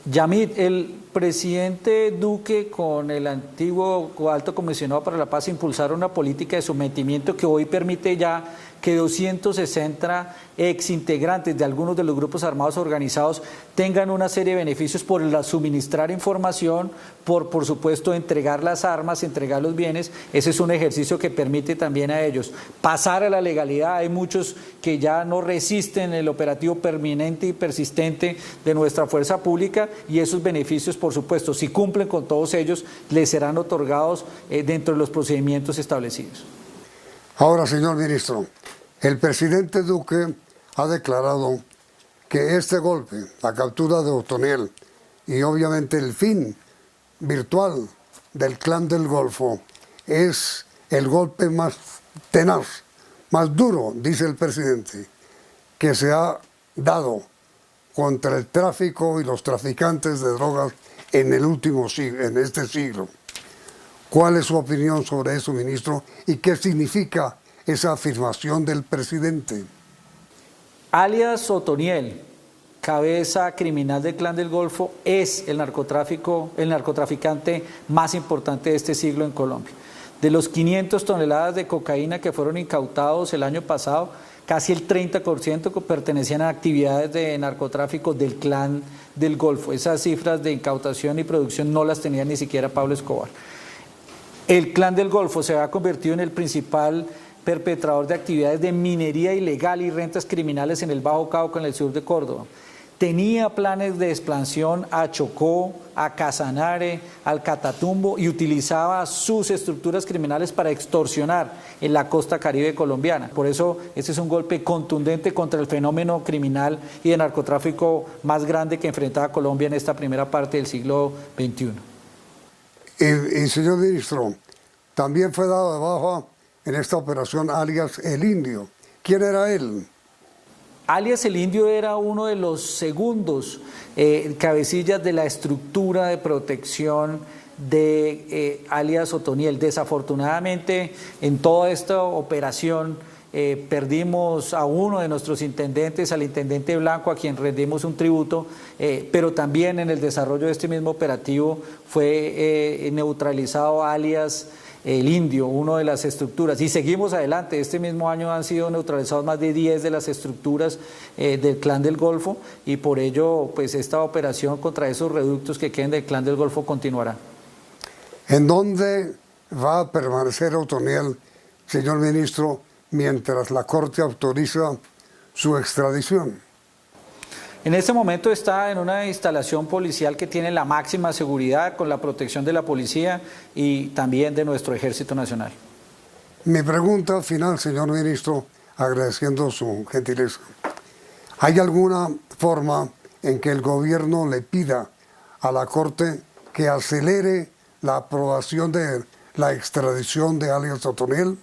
Yamid, el presidente Duque con el antiguo alto comisionado para la paz impulsaron una política de sometimiento que hoy permite ya que 260 exintegrantes de algunos de los grupos armados organizados tengan una serie de beneficios por suministrar información, por supuesto entregar las armas, entregar los bienes. Ese es un ejercicio que permite también a ellos pasar a la legalidad. Hay muchos que ya no resisten el operativo permanente y persistente de nuestra fuerza pública y esos beneficios, por supuesto, si cumplen con todos ellos, les serán otorgados dentro de los procedimientos establecidos. Ahora, señor ministro, el presidente Duque ha declarado que este golpe, la captura de Otoniel y obviamente el fin virtual del Clan del Golfo es el golpe más tenaz, más duro, dice el presidente, que se ha dado contra el tráfico y los traficantes de drogas en el último siglo, en este siglo. ¿Cuál es su opinión sobre eso, ministro? ¿Y qué significa esa afirmación del presidente? Alias Otoniel, cabeza criminal del Clan del Golfo, es el narcotraficante más importante de este siglo en Colombia. De los 500 toneladas de cocaína que fueron incautados el año pasado, casi el 30% pertenecían a actividades de narcotráfico del Clan del Golfo. Esas cifras de incautación y producción no las tenía ni siquiera Pablo Escobar. El Clan del Golfo se ha convertido en el principal perpetrador de actividades de minería ilegal y rentas criminales en el Bajo Cauca, en el sur de Córdoba. Tenía planes de expansión a Chocó, a Casanare, al Catatumbo y utilizaba sus estructuras criminales para extorsionar en la costa caribe colombiana. Por eso este es un golpe contundente contra el fenómeno criminal y de narcotráfico más grande que enfrentaba Colombia en esta primera parte del siglo XXI. Y señor ministro, también fue dado de baja en esta operación alias El Indio. ¿Quién era él? Alias El Indio era uno de los segundos cabecillas de la estructura de protección de alias Otoniel. Desafortunadamente, en toda esta operación perdimos a uno de nuestros intendentes, al intendente Blanco, a quien rendimos un tributo, pero también en el desarrollo de este mismo operativo fue neutralizado alias El Indio, una de las estructuras, y seguimos adelante. Este mismo año han sido neutralizados más de 10 de las estructuras del Clan del Golfo y por ello pues esta operación contra esos reductos que queden del Clan del Golfo continuará. ¿En dónde va a permanecer Otoniel, señor ministro, mientras la Corte autoriza su extradición? En este momento está en una instalación policial que tiene la máxima seguridad con la protección de la policía y también de nuestro Ejército Nacional. Mi pregunta final, señor ministro, agradeciendo su gentileza. ¿Hay alguna forma en que el gobierno le pida a la Corte que acelere la aprobación de la extradición de alias Otoniel?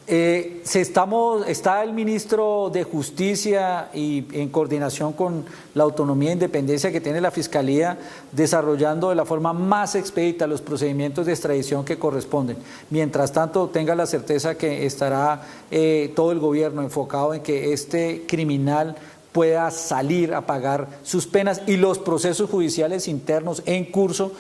Está el ministro de Justicia y en coordinación con la autonomía e independencia que tiene la Fiscalía, desarrollando de la forma más expedita los procedimientos de extradición que corresponden. Mientras tanto, tenga la certeza que estará todo el gobierno enfocado en que este criminal pueda salir a pagar sus penas, y los procesos judiciales internos en curso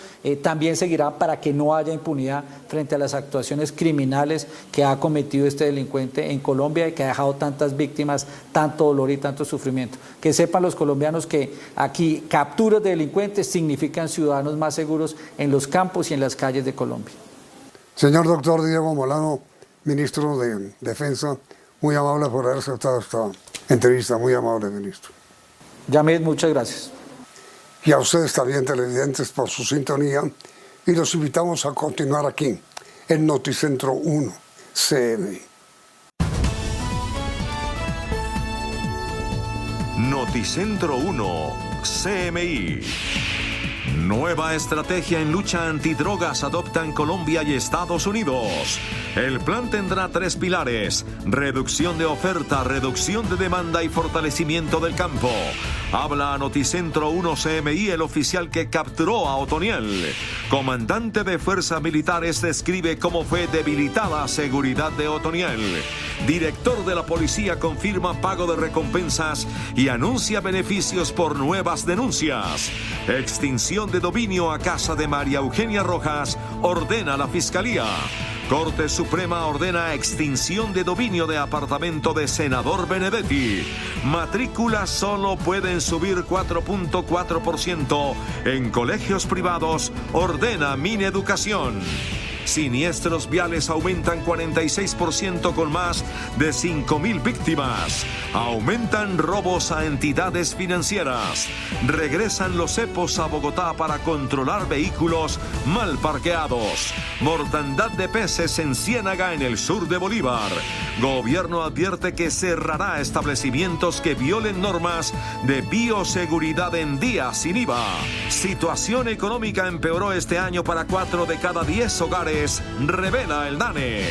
también seguirán para que no haya impunidad frente a las actuaciones criminales que ha cometido este delincuente en Colombia y que ha dejado tantas víctimas, tanto dolor y tanto sufrimiento. Que sepan los colombianos que aquí capturas de delincuentes significan ciudadanos más seguros en los campos y en las calles de Colombia. Señor doctor Diego Molano, ministro de Defensa, muy amable por haber aceptado esta entrevista, muy amable, ministro. Yamid, muchas gracias. Y a ustedes también, televidentes, por su sintonía, y los invitamos a continuar aquí, en Noticentro 1, CMI. Noticentro 1, CMI. Nueva estrategia en lucha antidrogas adoptan Colombia y Estados Unidos. El plan tendrá 3 pilares: reducción de oferta, reducción de demanda y fortalecimiento del campo. Habla a Noticentro 1 CMI el oficial que capturó a Otoniel. Comandante de Fuerzas Militares describe cómo fue debilitada la seguridad de Otoniel. Director de la policía confirma pago de recompensas y anuncia beneficios por nuevas denuncias. Extinción de dominio a casa de María Eugenia Rojas ordena la Fiscalía. Corte Suprema ordena extinción de dominio de apartamento de senador Benedetti. Matrículas solo pueden subir 4.4% en colegios privados, ordena Mineducación. Siniestros viales aumentan 46% con más de 5.000 víctimas. Aumentan robos a entidades financieras. Regresan los cepos a Bogotá para controlar vehículos mal parqueados. Mortandad de peces en Ciénaga, en el sur de Bolívar. Gobierno advierte que cerrará establecimientos que violen normas de bioseguridad en días sin IVA. Situación económica empeoró este año para 4 de cada 10 hogares, revela el DANE.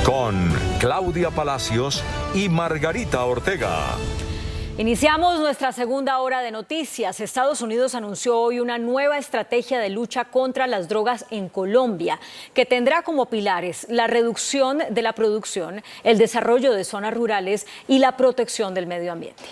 Con Claudia Palacios y Margarita Ortega. Iniciamos nuestra segunda hora de noticias. Estados Unidos anunció hoy una nueva estrategia de lucha contra las drogas en Colombia, que tendrá como pilares la reducción de la producción, el desarrollo de zonas rurales y la protección del medio ambiente.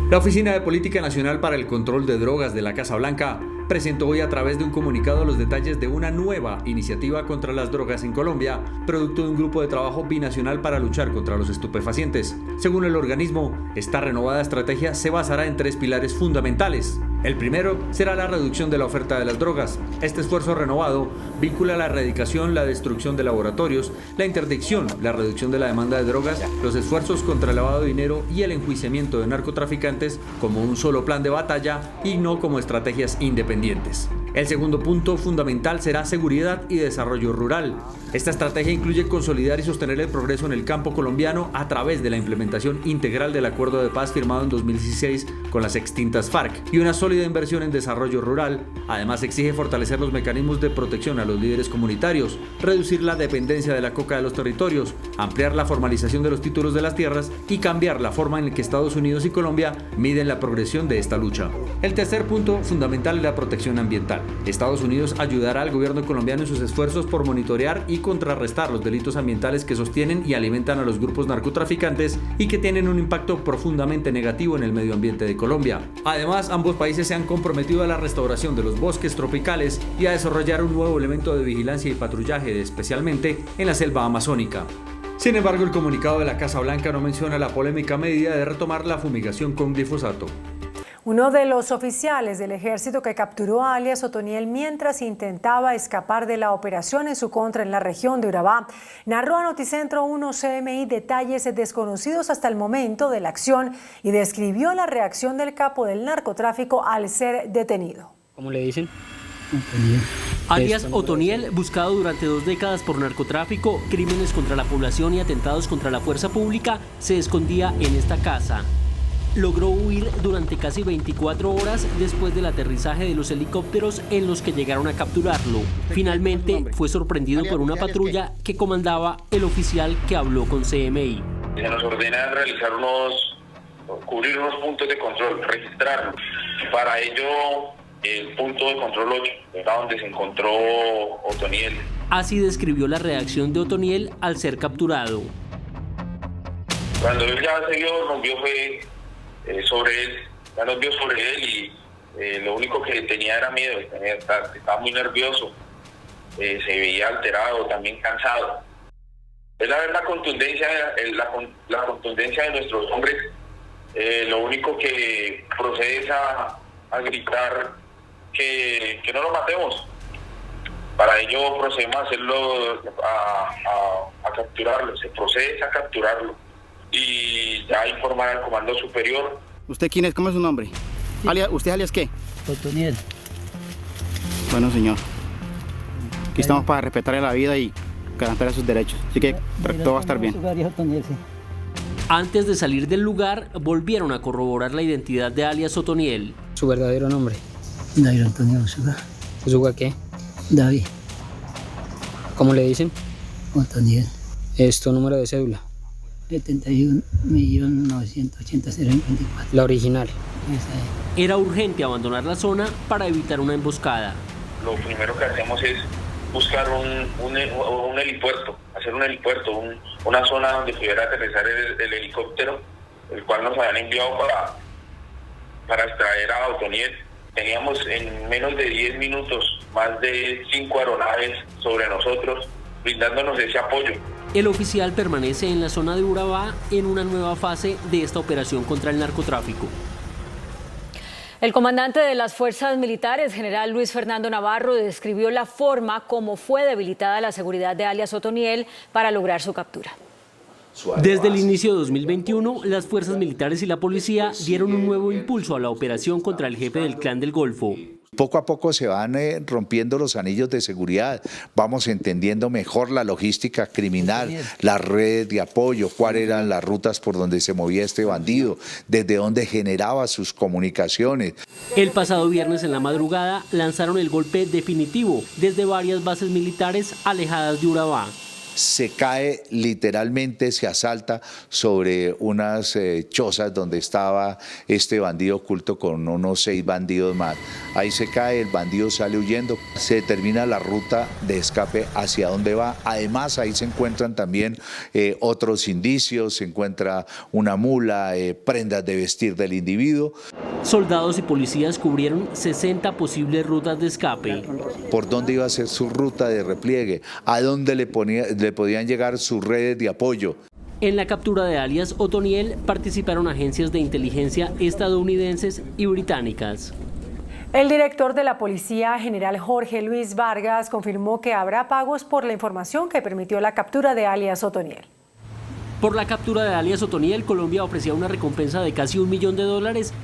La Oficina de Política Nacional para el Control de Drogas de la Casa Blanca presentó hoy a través de un comunicado los detalles de una nueva iniciativa contra las drogas en Colombia, producto de un grupo de trabajo binacional para luchar contra los estupefacientes. Según el organismo, esta renovada estrategia se basará en 3 pilares fundamentales. El primero será la reducción de la oferta de las drogas. Este esfuerzo renovado vincula la erradicación, la destrucción de laboratorios, la interdicción, la reducción de la demanda de drogas, los esfuerzos contra el lavado de dinero y el enjuiciamiento de narcotraficantes como un solo plan de batalla y no como estrategias independientes. El segundo punto fundamental será seguridad y desarrollo rural. Esta estrategia incluye consolidar y sostener el progreso en el campo colombiano a través de la implementación integral del acuerdo de paz firmado en 2016 con las extintas FARC y una sólida inversión en desarrollo rural. Además, exige fortalecer los mecanismos de protección a los líderes comunitarios, reducir la dependencia de la coca de los territorios, ampliar la formalización de los títulos de las tierras y cambiar la forma en la que Estados Unidos y Colombia miden la progresión de esta lucha. El tercer punto fundamental es la protección ambiental. Estados Unidos ayudará al gobierno colombiano en sus esfuerzos por monitorear y contrarrestar los delitos ambientales que sostienen y alimentan a los grupos narcotraficantes y que tienen un impacto profundamente negativo en el medio ambiente de Colombia. Además, ambos países se han comprometido a la restauración de los bosques tropicales y a desarrollar un nuevo elemento de vigilancia y patrullaje, especialmente en la selva amazónica. Sin embargo, el comunicado de la Casa Blanca no menciona la polémica medida de retomar la fumigación con glifosato. Uno de los oficiales del ejército que capturó a alias Otoniel mientras intentaba escapar de la operación en su contra en la región de Urabá narró a Noticentro 1 CMI detalles desconocidos hasta el momento de la acción y describió la reacción del capo del narcotráfico al ser detenido. ¿Cómo le dicen? Alias Otoniel, buscado durante 2 décadas por narcotráfico, crímenes contra la población y atentados contra la fuerza pública, se escondía en esta casa. Logró huir durante casi 24 horas después del aterrizaje de los helicópteros en los que llegaron a capturarlo. Finalmente fue sorprendido por una patrulla que comandaba el oficial que habló con CMI. Se nos ordena cubrir unos puntos de control, registrarlos. Para ello, el punto de control 8, era donde se encontró Otoniel. Así describió la reacción de Otoniel al ser capturado. Cuando él ya se vio, nos vio fue sobre él, ya nos vio sobre él y lo único que tenía era miedo, estaba muy nervioso, se veía alterado, también cansado. Es la verdad contundencia, la contundencia de nuestros hombres. Lo único que procede es a gritar que no lo matemos. Para ello procedemos a hacerlo, a capturarlo, se procede a capturarlo y ya informar al comando superior. ¿Usted quién es? ¿Cómo es su nombre? Sí. ¿Usted alias qué? Otoniel. Bueno, señor. Aquí estamos para respetarle la vida y garantir sus derechos. Así que todo va a estar bien. Antes de salir del lugar, volvieron a corroborar la identidad de alias Otoniel. ¿Su verdadero nombre? Dairo Antonio Usuga. ¿Usuga qué? David. ¿Cómo le dicen? Otoniel. ¿Es tu número de cédula? 71.980.024. La original. Era urgente abandonar la zona para evitar una emboscada. Lo primero que hacemos es buscar un helipuerto, hacer un helipuerto, una zona donde pudiera aterrizar el helicóptero, el cual nos habían enviado para extraer a Otoniel. Teníamos en menos de 10 minutos más de 5 aeronaves sobre nosotros, brindándonos ese apoyo. El oficial permanece en la zona de Urabá en una nueva fase de esta operación contra el narcotráfico. El comandante de las fuerzas militares, general Luis Fernando Navarro, describió la forma como fue debilitada la seguridad de alias Otoniel para lograr su captura. Desde el inicio de 2021, las fuerzas militares y la policía dieron un nuevo impulso a la operación contra el jefe del Clan del Golfo. Poco a poco se van rompiendo los anillos de seguridad, vamos entendiendo mejor la logística criminal, las redes de apoyo, cuáles eran las rutas por donde se movía este bandido, desde dónde generaba sus comunicaciones. El pasado viernes en la madrugada lanzaron el golpe definitivo desde varias bases militares alejadas de Urabá. Se cae literalmente, se asalta sobre unas chozas donde estaba este bandido oculto con unos 6 bandidos más. Ahí se cae, el bandido sale huyendo, se determina la ruta de escape hacia dónde va. Además ahí se encuentran también otros indicios, se encuentra una mula, prendas de vestir del individuo. Soldados y policías cubrieron 60 posibles rutas de escape. ¿Por dónde iba a ser su ruta de repliegue? ¿A dónde le podían llegar sus redes de apoyo? En la captura de alias Otoniel participaron agencias de inteligencia estadounidenses y británicas. El director de la Policía, general Jorge Luis Vargas, confirmó que habrá pagos por la información que permitió la captura de alias Otoniel. Por la captura de alias Otoniel, Colombia ofrecía una recompensa de casi $1 millón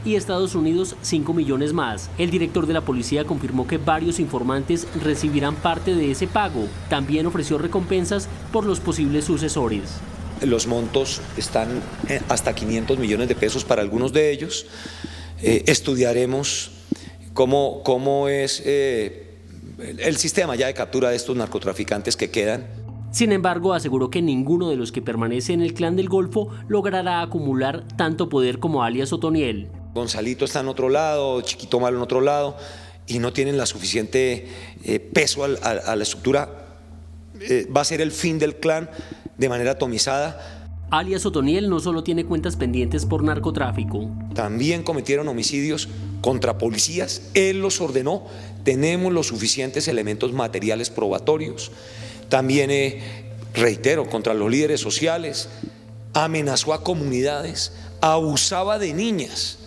y Estados Unidos 5 millones más. El director de la policía confirmó que varios informantes recibirán parte de ese pago. También ofreció recompensas por los posibles sucesores. Los montos están hasta 500 millones de pesos para algunos de ellos. Estudiaremos cómo es el sistema ya de captura de estos narcotraficantes que quedan. Sin embargo, aseguró que ninguno de los que permanece en el Clan del Golfo logrará acumular tanto poder como alias Otoniel. Gonzalito está en otro lado, Chiquito Malo en otro lado, y no tienen la suficiente peso a la estructura. Va a ser el fin del clan de manera atomizada. Alias Otoniel no solo tiene cuentas pendientes por narcotráfico. También cometieron homicidios contra policías. Él los ordenó. Tenemos los suficientes elementos materiales probatorios. También, reitero, contra los líderes sociales, amenazó a comunidades, abusaba de niñas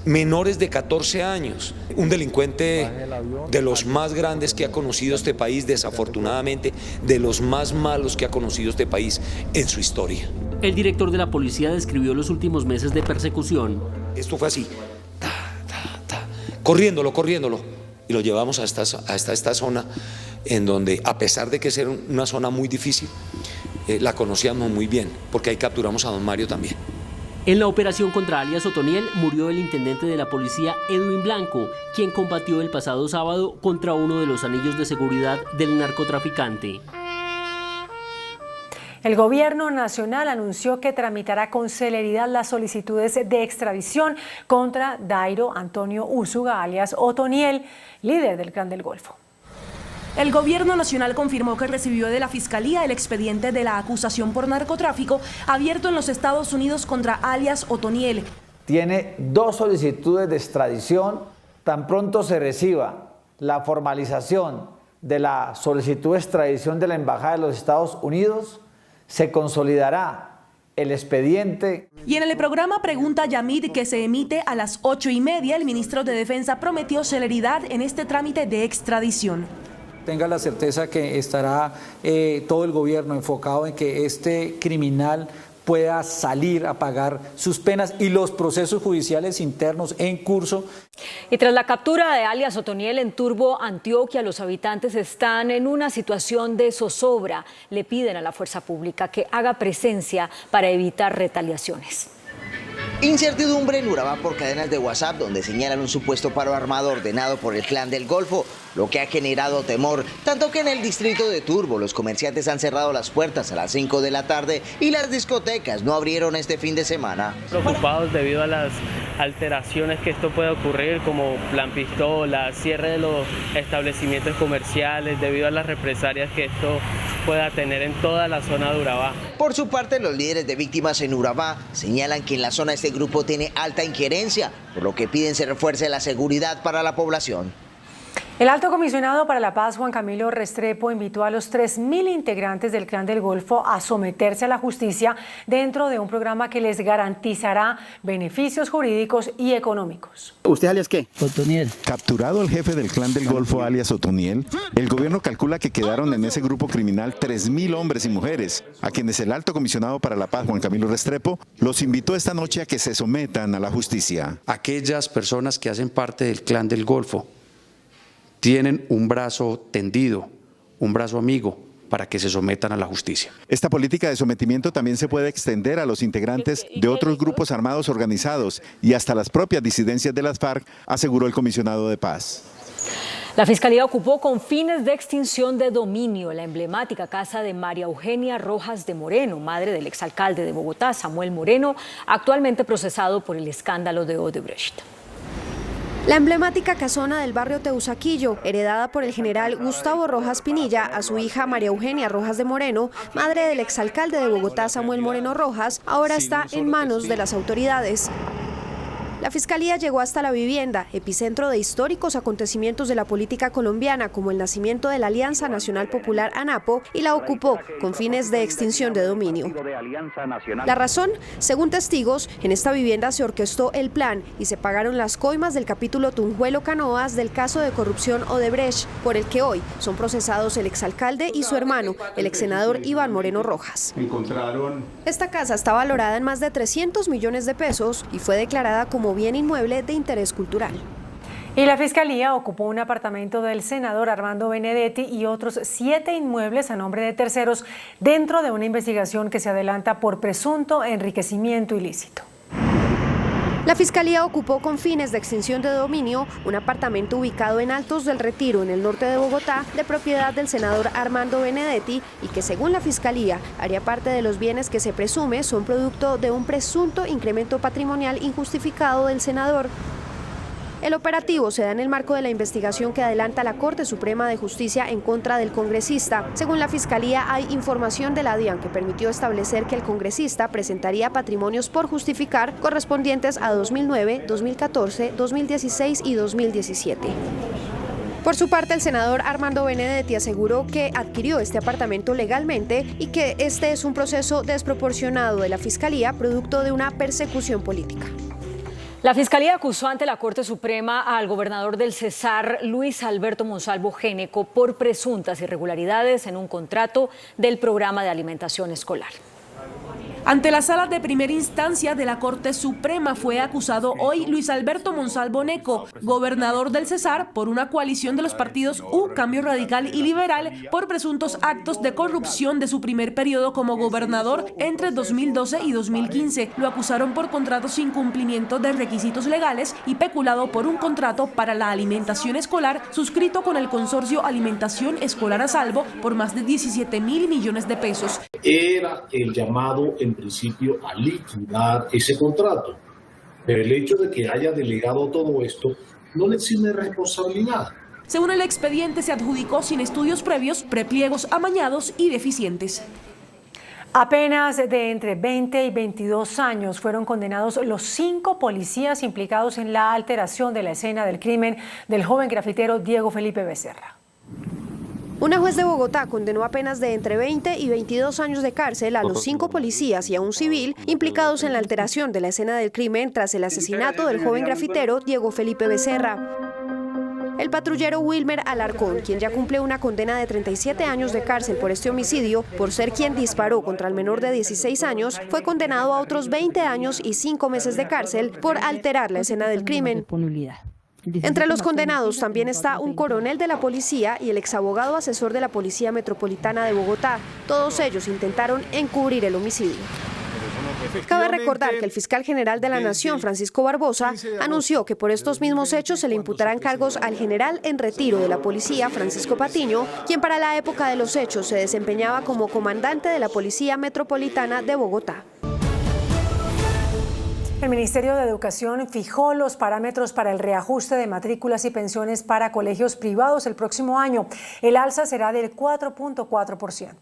menores de 14 años. Un delincuente de los más grandes que ha conocido este país, desafortunadamente, de los más malos que ha conocido este país en su historia. El director de la policía describió los últimos meses de persecución. Esto fue así, corriéndolo, y lo llevamos hasta esta zona en donde, a pesar de que es una zona muy difícil, la conocíamos muy bien, porque ahí capturamos a don Mario también. En la operación contra alias Otoniel murió el intendente de la policía Edwin Blanco, quien combatió el pasado sábado contra uno de los anillos de seguridad del narcotraficante. El gobierno nacional anunció que tramitará con celeridad las solicitudes de extradición contra Dairo Antonio Usuga, alias Otoniel, líder del Clan del Golfo. El Gobierno Nacional confirmó que recibió de la Fiscalía el expediente de la acusación por narcotráfico abierto en los Estados Unidos contra alias Otoniel. Tiene 2 solicitudes de extradición. Tan pronto se reciba la formalización de la solicitud de extradición de la Embajada de los Estados Unidos, se consolidará el expediente. Y en el programa Pregunta Yamid, que se emite a las 8:30, el ministro de Defensa prometió celeridad en este trámite de extradición. Tenga la certeza que estará todo el gobierno enfocado en que este criminal pueda salir a pagar sus penas y los procesos judiciales internos en curso. Y tras la captura de alias Otoniel en Turbo, Antioquia, los habitantes están en una situación de zozobra. Le piden a la fuerza pública que haga presencia para evitar retaliaciones. Incertidumbre en Urabá por cadenas de WhatsApp donde señalan un supuesto paro armado ordenado por el Clan del Golfo, lo que ha generado temor, tanto que en el distrito de Turbo los comerciantes han cerrado las puertas a las 5 de la tarde y las discotecas no abrieron este fin de semana. Preocupados debido a las alteraciones que esto puede ocurrir, como plan pistola, cierre de los establecimientos comerciales, debido a las represalias que esto pueda tener en toda la zona de Urabá. Por su parte, los líderes de víctimas en Urabá señalan que en la zona este grupo tiene alta injerencia, por lo que piden se refuerce la seguridad para la población. El alto comisionado para la paz, Juan Camilo Restrepo, invitó a los 3.000 integrantes del Clan del Golfo a someterse a la justicia dentro de un programa que les garantizará beneficios jurídicos y económicos. ¿Usted alias qué? Otoniel. Capturado el jefe del Clan del Golfo, alias Otoniel, el gobierno calcula que quedaron en ese grupo criminal 3.000 hombres y mujeres, a quienes el alto comisionado para la paz, Juan Camilo Restrepo, los invitó esta noche a que se sometan a la justicia. Aquellas personas que hacen parte del Clan del Golfo tienen un brazo tendido, un brazo amigo, para que se sometan a la justicia. Esta política de sometimiento también se puede extender a los integrantes de otros grupos armados organizados y hasta las propias disidencias de las FARC, aseguró el comisionado de paz. La Fiscalía ocupó con fines de extinción de dominio la emblemática casa de María Eugenia Rojas de Moreno, madre del exalcalde de Bogotá, Samuel Moreno, actualmente procesado por el escándalo de Odebrecht. La emblemática casona del barrio Teusaquillo, heredada por el general Gustavo Rojas Pinilla a su hija María Eugenia Rojas de Moreno, madre del exalcalde de Bogotá Samuel Moreno Rojas, ahora está en manos de las autoridades. La Fiscalía llegó hasta la vivienda, epicentro de históricos acontecimientos de la política colombiana, como el nacimiento de la Alianza Nacional Popular ANAPO, y la ocupó con fines de extinción de dominio. La razón, según testigos, en esta vivienda se orquestó el plan y se pagaron las coimas del capítulo Tunjuelo Canoas del caso de corrupción Odebrecht, por el que hoy son procesados el exalcalde y su hermano, el exsenador Iván Moreno Rojas. Esta casa está valorada en más de 300 millones de pesos y fue declarada como bien inmueble de interés cultural. Y la Fiscalía ocupó un apartamento del senador Armando Benedetti y otros 7 inmuebles a nombre de terceros dentro de una investigación que se adelanta por presunto enriquecimiento ilícito. La Fiscalía ocupó con fines de extinción de dominio un apartamento ubicado en Altos del Retiro, en el norte de Bogotá, de propiedad del senador Armando Benedetti y que, según la Fiscalía, haría parte de los bienes que se presume son producto de un presunto incremento patrimonial injustificado del senador. El operativo se da en el marco de la investigación que adelanta la Corte Suprema de Justicia en contra del congresista. Según la Fiscalía, hay información de la DIAN que permitió establecer que el congresista presentaría patrimonios por justificar correspondientes a 2009, 2014, 2016 y 2017. Por su parte, el senador Armando Benedetti aseguró que adquirió este apartamento legalmente y que este es un proceso desproporcionado de la Fiscalía producto de una persecución política. La Fiscalía acusó ante la Corte Suprema al gobernador del Cesar, Luis Alberto Monsalvo Géneco, por presuntas irregularidades en un contrato del programa de alimentación escolar. Ante la sala de primera instancia de la Corte Suprema fue acusado hoy Luis Alberto Monsalvo Neco, gobernador del Cesar, por una coalición de los partidos U, Cambio Radical y Liberal, por presuntos actos de corrupción de su primer periodo como gobernador entre 2012 y 2015. Lo acusaron por contratos sin cumplimiento de requisitos legales y peculado por un contrato para la alimentación escolar suscrito con el consorcio Alimentación Escolar a Salvo por más de 17.000 millones de pesos. Era el llamado en principio a liquidar ese contrato, pero el hecho de que haya delegado todo esto no le exime responsabilidad. Según el expediente, se adjudicó sin estudios previos, prepliegos amañados y deficientes. Apenas de entre 20 y 22 años fueron condenados los 5 policías implicados en la alteración de la escena del crimen del joven grafitero Diego Felipe Becerra. Una juez de Bogotá condenó a penas de entre 20 y 22 años de cárcel a los 5 policías y a un civil implicados en la alteración de la escena del crimen tras el asesinato del joven grafitero Diego Felipe Becerra. El patrullero Wilmer Alarcón, quien ya cumple una condena de 37 años de cárcel por este homicidio, por ser quien disparó contra el menor de 16 años, fue condenado a otros 20 años y 5 meses de cárcel por alterar la escena del crimen. Entre los condenados también está un coronel de la policía y el exabogado asesor de la Policía Metropolitana de Bogotá. Todos ellos intentaron encubrir el homicidio. Cabe recordar que el fiscal general de la Nación, Francisco Barbosa, anunció que por estos mismos hechos se le imputarán cargos al general en retiro de la policía, Francisco Patiño, quien para la época de los hechos se desempeñaba como comandante de la Policía Metropolitana de Bogotá. El Ministerio de Educación fijó los parámetros para el reajuste de matrículas y pensiones para colegios privados el próximo año. El alza será del 4.4%.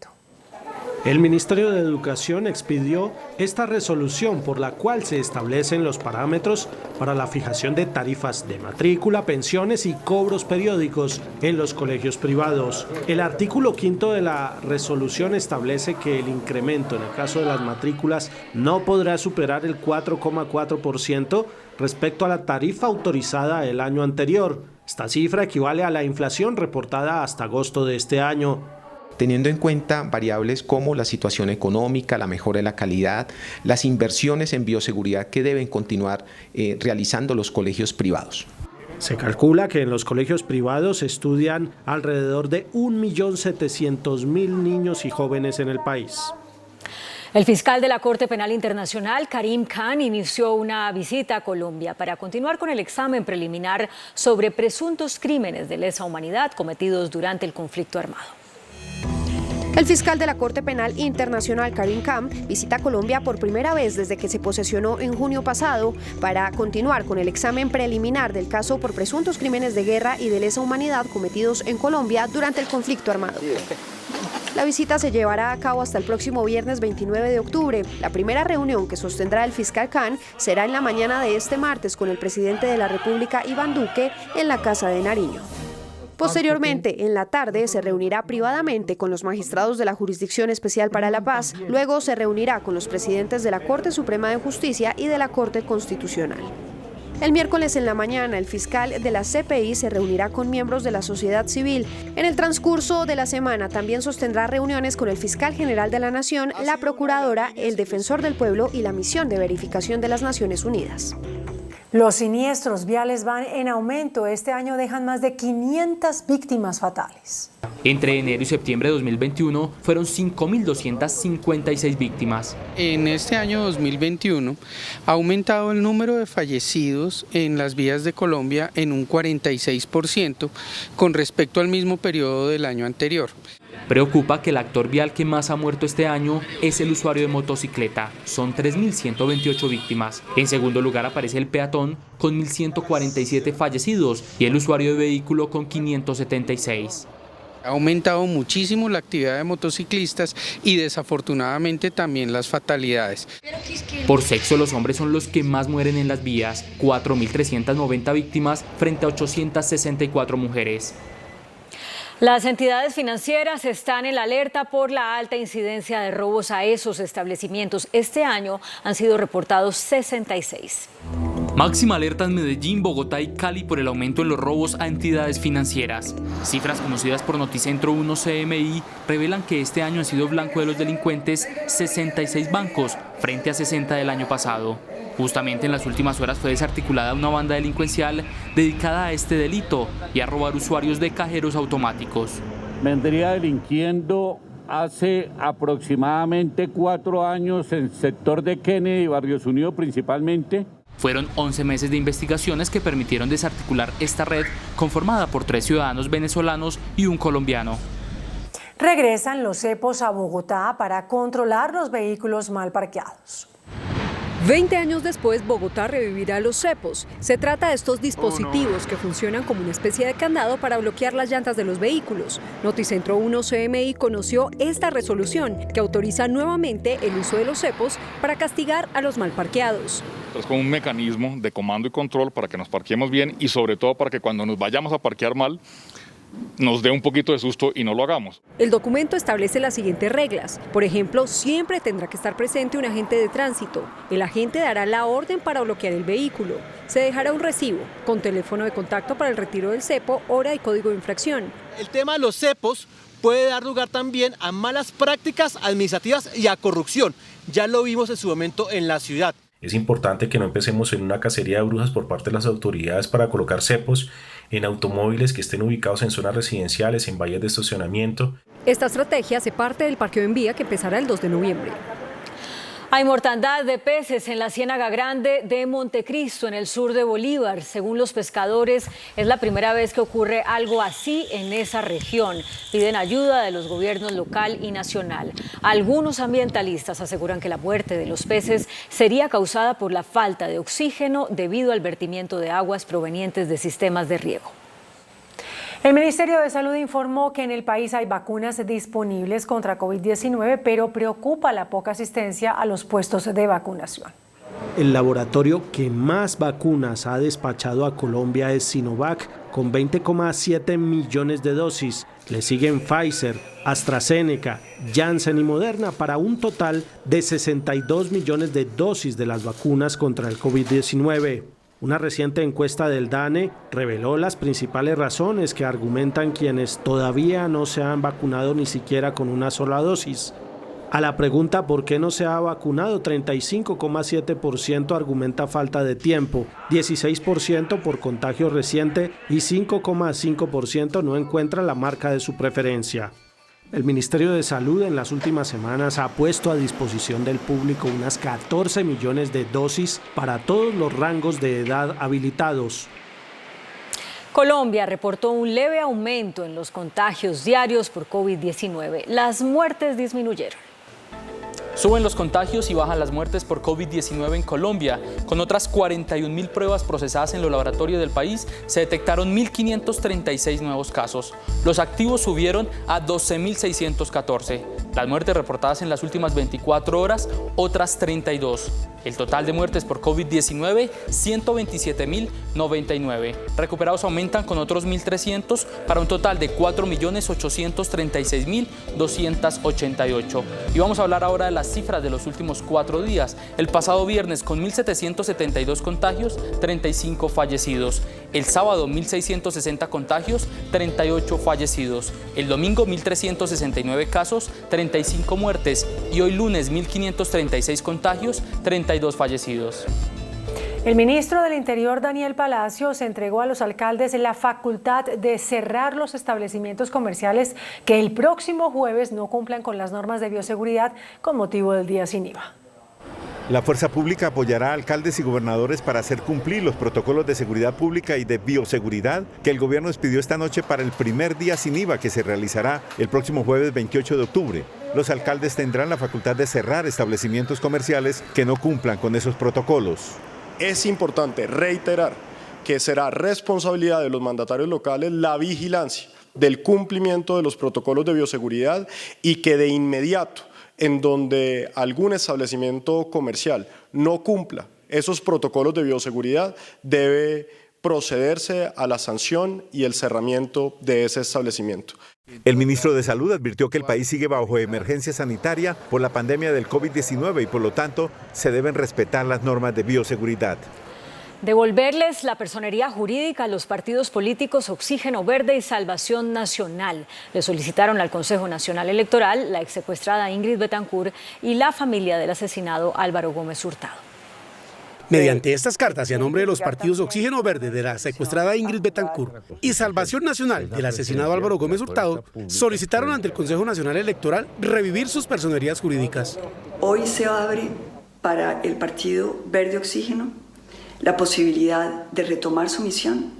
El Ministerio de Educación expidió esta resolución por la cual se establecen los parámetros para la fijación de tarifas de matrícula, pensiones y cobros periódicos en los colegios privados. El artículo 5 de la resolución establece que el incremento en el caso de las matrículas no podrá superar el 4,4% respecto a la tarifa autorizada el año anterior. Esta cifra equivale a la inflación reportada hasta agosto de este año. Teniendo en cuenta variables como la situación económica, la mejora de la calidad, las inversiones en bioseguridad que deben continuar realizando los colegios privados. Se calcula que en los colegios privados estudian alrededor de 1.700.000 niños y jóvenes en el país. El fiscal de la Corte Penal Internacional, Karim Khan, inició una visita a Colombia para continuar con el examen preliminar sobre presuntos crímenes de lesa humanidad cometidos durante el conflicto armado. El fiscal de la Corte Penal Internacional, Karim Khan, visita Colombia por primera vez desde que se posesionó en junio pasado para continuar con el examen preliminar del caso por presuntos crímenes de guerra y de lesa humanidad cometidos en Colombia durante el conflicto armado. La visita se llevará a cabo hasta el próximo viernes 29 de octubre. La primera reunión que sostendrá el fiscal Khan será en la mañana de este martes con el presidente de la República, Iván Duque, en la Casa de Nariño. Posteriormente, en la tarde, se reunirá privadamente con los magistrados de la Jurisdicción Especial para la Paz. Luego se reunirá con los presidentes de la Corte Suprema de Justicia y de la Corte Constitucional. El miércoles en la mañana, el fiscal de la CPI se reunirá con miembros de la sociedad civil. En el transcurso de la semana también sostendrá reuniones con el fiscal general de la Nación, la procuradora, el defensor del pueblo y la misión de verificación de las Naciones Unidas. Los siniestros viales van en aumento. Este año dejan más de 500 víctimas fatales. Entre enero y septiembre de 2021 fueron 5.256 víctimas. En este año 2021 ha aumentado el número de fallecidos en las vías de Colombia en un 46% con respecto al mismo periodo del año anterior. Preocupa que el actor vial que más ha muerto este año es el usuario de motocicleta. Son 3.128 víctimas. En segundo lugar aparece el peatón con 1.147 fallecidos y el usuario de vehículo con 576. Ha aumentado muchísimo la actividad de motociclistas y desafortunadamente también las fatalidades. Por sexo, los hombres son los que más mueren en las vías, 4.390 víctimas frente a 864 mujeres. Las entidades financieras están en la alerta por la alta incidencia de robos a esos establecimientos. Este año han sido reportados 66. Máxima alerta en Medellín, Bogotá y Cali por el aumento en los robos a entidades financieras. Cifras conocidas por Noticentro 1 CMI revelan que este año han sido blanco de los delincuentes 66 bancos frente a 60 del año pasado. Justamente en las últimas horas fue desarticulada una banda delincuencial dedicada a este delito y a robar usuarios de cajeros automáticos. Vendría delinquiendo hace aproximadamente 4 años en el sector de Kennedy y Barrios Unidos principalmente. Fueron 11 meses de investigaciones que permitieron desarticular esta red conformada por 3 ciudadanos venezolanos y un colombiano. Regresan los cepos a Bogotá para controlar los vehículos mal parqueados. 20 años después, Bogotá revivirá los cepos. Se trata de estos dispositivos que funcionan como una especie de candado para bloquear las llantas de los vehículos. Noticentro 1 CMI conoció esta resolución que autoriza nuevamente el uso de los cepos para castigar a los mal parqueados. Es como un mecanismo de comando y control para que nos parquemos bien y sobre todo para que cuando nos vayamos a parquear mal, nos dé un poquito de susto y no lo hagamos. El documento establece las siguientes reglas. Por ejemplo, siempre tendrá que estar presente un agente de tránsito. El agente dará la orden para bloquear el vehículo. Se dejará un recibo con teléfono de contacto para el retiro del cepo, hora y código de infracción. El tema de los cepos puede dar lugar también a malas prácticas administrativas y a corrupción. Ya lo vimos en su momento en la ciudad. Es importante que no empecemos en una cacería de brujas por parte de las autoridades para colocar cepos en automóviles que estén ubicados en zonas residenciales, en vallas de estacionamiento. Esta estrategia hace parte del parqueo en vía que empezará el 2 de noviembre. Hay mortandad de peces en la Ciénaga Grande de Montecristo, en el sur de Bolívar. Según los pescadores, es la primera vez que ocurre algo así en esa región. Piden ayuda de los gobiernos local y nacional. Algunos ambientalistas aseguran que la muerte de los peces sería causada por la falta de oxígeno debido al vertimiento de aguas provenientes de sistemas de riego. El Ministerio de Salud informó que en el país hay vacunas disponibles contra COVID-19, pero preocupa la poca asistencia a los puestos de vacunación. El laboratorio que más vacunas ha despachado a Colombia es Sinovac, con 20,7 millones de dosis. Le siguen Pfizer, AstraZeneca, Janssen y Moderna para un total de 62 millones de dosis de las vacunas contra el COVID-19. Una reciente encuesta del DANE reveló las principales razones que argumentan quienes todavía no se han vacunado ni siquiera con una sola dosis. A la pregunta ¿por qué no se ha vacunado?, 35,7% argumenta falta de tiempo, 16% por contagio reciente y 5,5% no encuentra la marca de su preferencia. El Ministerio de Salud en las últimas semanas ha puesto a disposición del público unas 14 millones de dosis para todos los rangos de edad habilitados. Colombia reportó un leve aumento en los contagios diarios por COVID-19. Las muertes disminuyeron. Suben los contagios y bajan las muertes por COVID-19 en Colombia. Con otras 41.000 pruebas procesadas en los laboratorios del país, se detectaron 1.536 nuevos casos. Los activos subieron a 12.614. Las muertes reportadas en las últimas 24 horas, otras 32. El total de muertes por COVID-19, 127.099. Recuperados aumentan con otros 1.300 para un total de 4.836.288. Y vamos a hablar ahora de las cifras de los últimos 4 días. El pasado viernes con 1.772 contagios, 35 fallecidos. El sábado 1.660 contagios, 38 fallecidos. El domingo 1.369 casos, 35 muertes. Y hoy lunes 1.536 contagios, 32 fallecidos. El ministro del Interior, Daniel Palacios, entregó a los alcaldes la facultad de cerrar los establecimientos comerciales que el próximo jueves no cumplan con las normas de bioseguridad con motivo del día sin IVA. La fuerza pública apoyará a alcaldes y gobernadores para hacer cumplir los protocolos de seguridad pública y de bioseguridad que el gobierno expidió esta noche para el primer día sin IVA que se realizará el próximo jueves 28 de octubre. Los alcaldes tendrán la facultad de cerrar establecimientos comerciales que no cumplan con esos protocolos. Es importante reiterar que será responsabilidad de los mandatarios locales la vigilancia del cumplimiento de los protocolos de bioseguridad y que de inmediato, en donde algún establecimiento comercial no cumpla esos protocolos de bioseguridad, debe procederse a la sanción y el cerramiento de ese establecimiento. El ministro de Salud advirtió que el país sigue bajo emergencia sanitaria por la pandemia del COVID-19 y por lo tanto se deben respetar las normas de bioseguridad. Devolverles la personería jurídica a los partidos políticos Oxígeno Verde y Salvación Nacional. Le solicitaron al Consejo Nacional Electoral la exsecuestrada Ingrid Betancourt y la familia del asesinado Álvaro Gómez Hurtado. Mediante estas cartas y a nombre de los partidos Oxígeno Verde de la secuestrada Ingrid Betancourt y Salvación Nacional del asesinado Álvaro Gómez Hurtado, solicitaron ante el Consejo Nacional Electoral revivir sus personerías jurídicas. Hoy se abre para el partido Verde Oxígeno la posibilidad de retomar su misión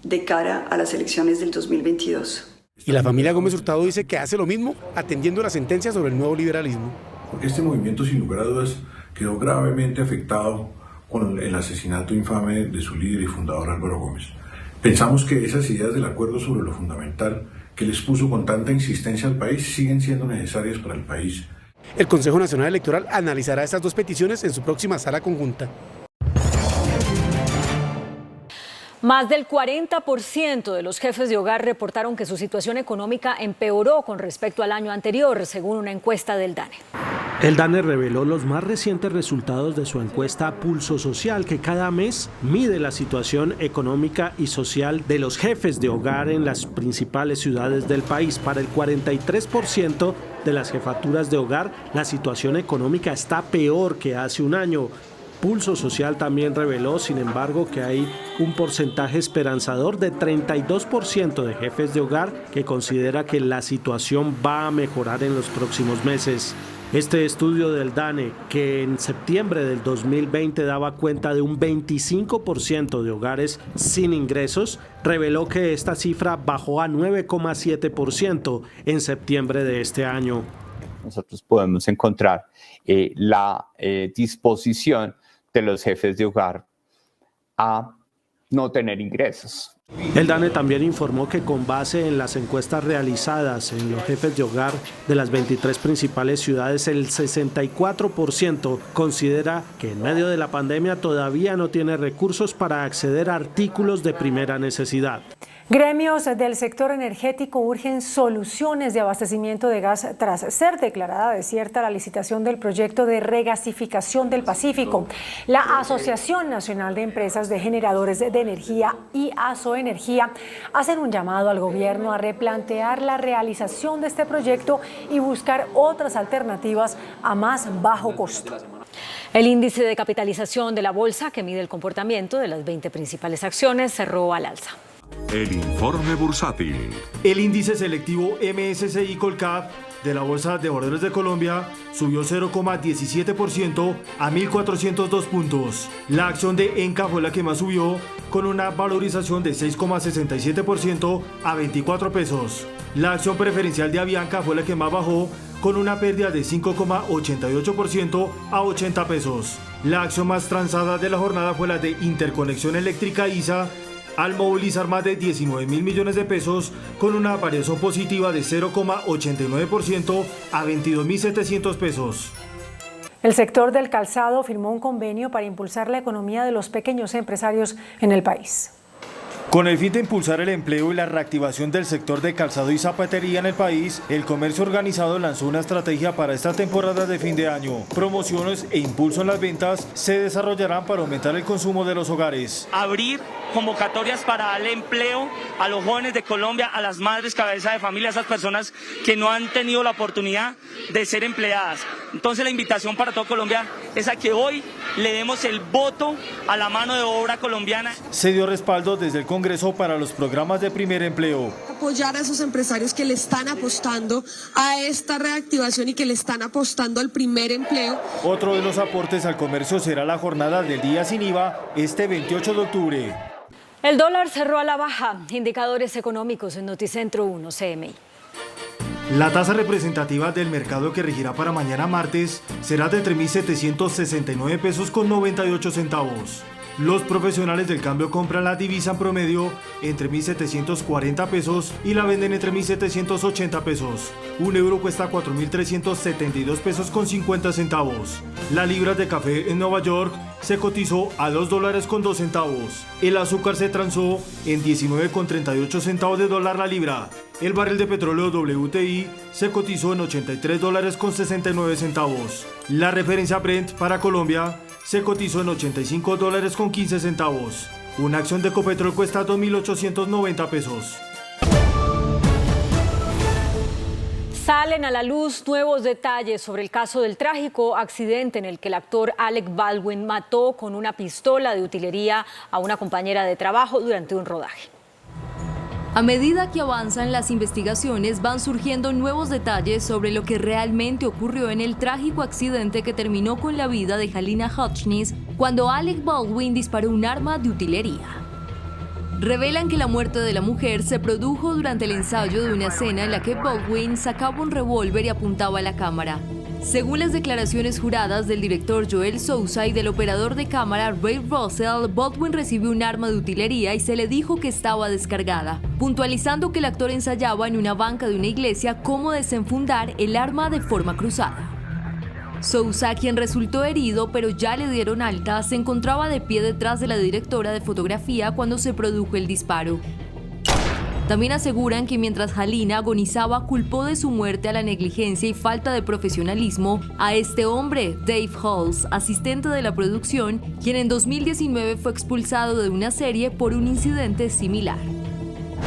de cara a las elecciones del 2022. Y la familia Gómez Hurtado dice que hace lo mismo atendiendo la sentencia sobre el nuevo liberalismo. Este movimiento, sin lugar a dudas, quedó gravemente afectado con el asesinato infame de su líder y fundador Álvaro Gómez. Pensamos que esas ideas del acuerdo sobre lo fundamental que les puso con tanta insistencia al país siguen siendo necesarias para el país. El Consejo Nacional Electoral analizará estas dos peticiones en su próxima sala conjunta. Más del 40% de los jefes de hogar reportaron que su situación económica empeoró con respecto al año anterior, según una encuesta del DANE. El DANE reveló los más recientes resultados de su encuesta Pulso Social, que cada mes mide la situación económica y social de los jefes de hogar en las principales ciudades del país. Para el 43% de las jefaturas de hogar, la situación económica está peor que hace un año. Pulso Social también reveló, sin embargo, que hay un porcentaje esperanzador de 32% de jefes de hogar que considera que la situación va a mejorar en los próximos meses. Este estudio del DANE, que en septiembre del 2020 daba cuenta de un 25% de hogares sin ingresos, reveló que esta cifra bajó a 9,7% en septiembre de este año. Nosotros podemos encontrar la disposición de los jefes de hogar a no tener ingresos. El DANE también informó que con base en las encuestas realizadas en los jefes de hogar de las 23 principales ciudades, el 64% considera que en medio de la pandemia todavía no tiene recursos para acceder a artículos de primera necesidad. Gremios del sector energético urgen soluciones de abastecimiento de gas tras ser declarada desierta la licitación del proyecto de regasificación del Pacífico. La Asociación Nacional de Empresas de Generadores de Energía y Asoenergía hacen un llamado al gobierno a replantear la realización de este proyecto y buscar otras alternativas a más bajo costo. El índice de capitalización de la bolsa, que mide el comportamiento de las 20 principales acciones, cerró al alza. El informe bursátil. El índice selectivo MSCI Colcap de la Bolsa de Valores de Colombia subió 0,17% a 1.402 puntos. La acción de Enca fue la que más subió, con una valorización de 6,67% a 24 pesos. La acción preferencial de Avianca fue la que más bajó, con una pérdida de 5,88% a 80 pesos. La acción más transada de la jornada fue la de Interconexión Eléctrica ISA, al movilizar más de 19.000 millones de pesos, con una variación positiva de 0,89% a 22.700 pesos. El sector del calzado firmó un convenio para impulsar la economía de los pequeños empresarios en el país. Con el fin de impulsar el empleo y la reactivación del sector de calzado y zapatería en el país, el comercio organizado lanzó una estrategia para esta temporada de fin de año. Promociones e impulso en las ventas se desarrollarán para aumentar el consumo de los hogares. Abrir convocatorias para darle empleo a los jóvenes de Colombia, a las madres cabeza de familia, a esas personas que no han tenido la oportunidad de ser empleadas. Entonces la invitación para todo Colombia es a que hoy le demos el voto a la mano de obra colombiana. Se dio respaldo desde el Congreso para los programas de primer empleo. Apoyar a esos empresarios que le están apostando a esta reactivación y que le están apostando al primer empleo. Otro de los aportes al comercio será la jornada del día sin IVA este 28 de octubre. El dólar cerró a la baja. Indicadores económicos en Noticentro 1 CMI. La tasa representativa del mercado que regirá para mañana martes será de 3.769 pesos con 98 centavos. Los profesionales del cambio compran la divisa en promedio entre 1.740 pesos y la venden entre 1.780 pesos. Un euro cuesta 4.372 pesos con 50 centavos. La libra de café en Nueva York se cotizó a $2 con 2 centavos. El azúcar se transó en 19,38 centavos de dólar la libra. El barril de petróleo WTI se cotizó en $83 con 69 centavos. La referencia Brent para Colombia se cotizó en $85 con 15 centavos. Una acción de Ecopetrol cuesta 2.890 pesos. Salen a la luz nuevos detalles sobre el caso del trágico accidente en el que el actor Alec Baldwin mató con una pistola de utilería a una compañera de trabajo durante un rodaje. A medida que avanzan las investigaciones, van surgiendo nuevos detalles sobre lo que realmente ocurrió en el trágico accidente que terminó con la vida de Halyna Hutchins cuando Alec Baldwin disparó un arma de utilería. Revelan que la muerte de la mujer se produjo durante el ensayo de una escena en la que Baldwin sacaba un revólver y apuntaba a la cámara. Según las declaraciones juradas del director Joel Souza y del operador de cámara Ray Russell, Baldwin recibió un arma de utilería y se le dijo que estaba descargada, puntualizando que el actor ensayaba en una banca de una iglesia cómo desenfundar el arma de forma cruzada. Souza, quien resultó herido pero ya le dieron alta, se encontraba de pie detrás de la directora de fotografía cuando se produjo el disparo. También aseguran que mientras Halina agonizaba, culpó de su muerte a la negligencia y falta de profesionalismo a este hombre, Dave Halls, asistente de la producción, quien en 2019 fue expulsado de una serie por un incidente similar.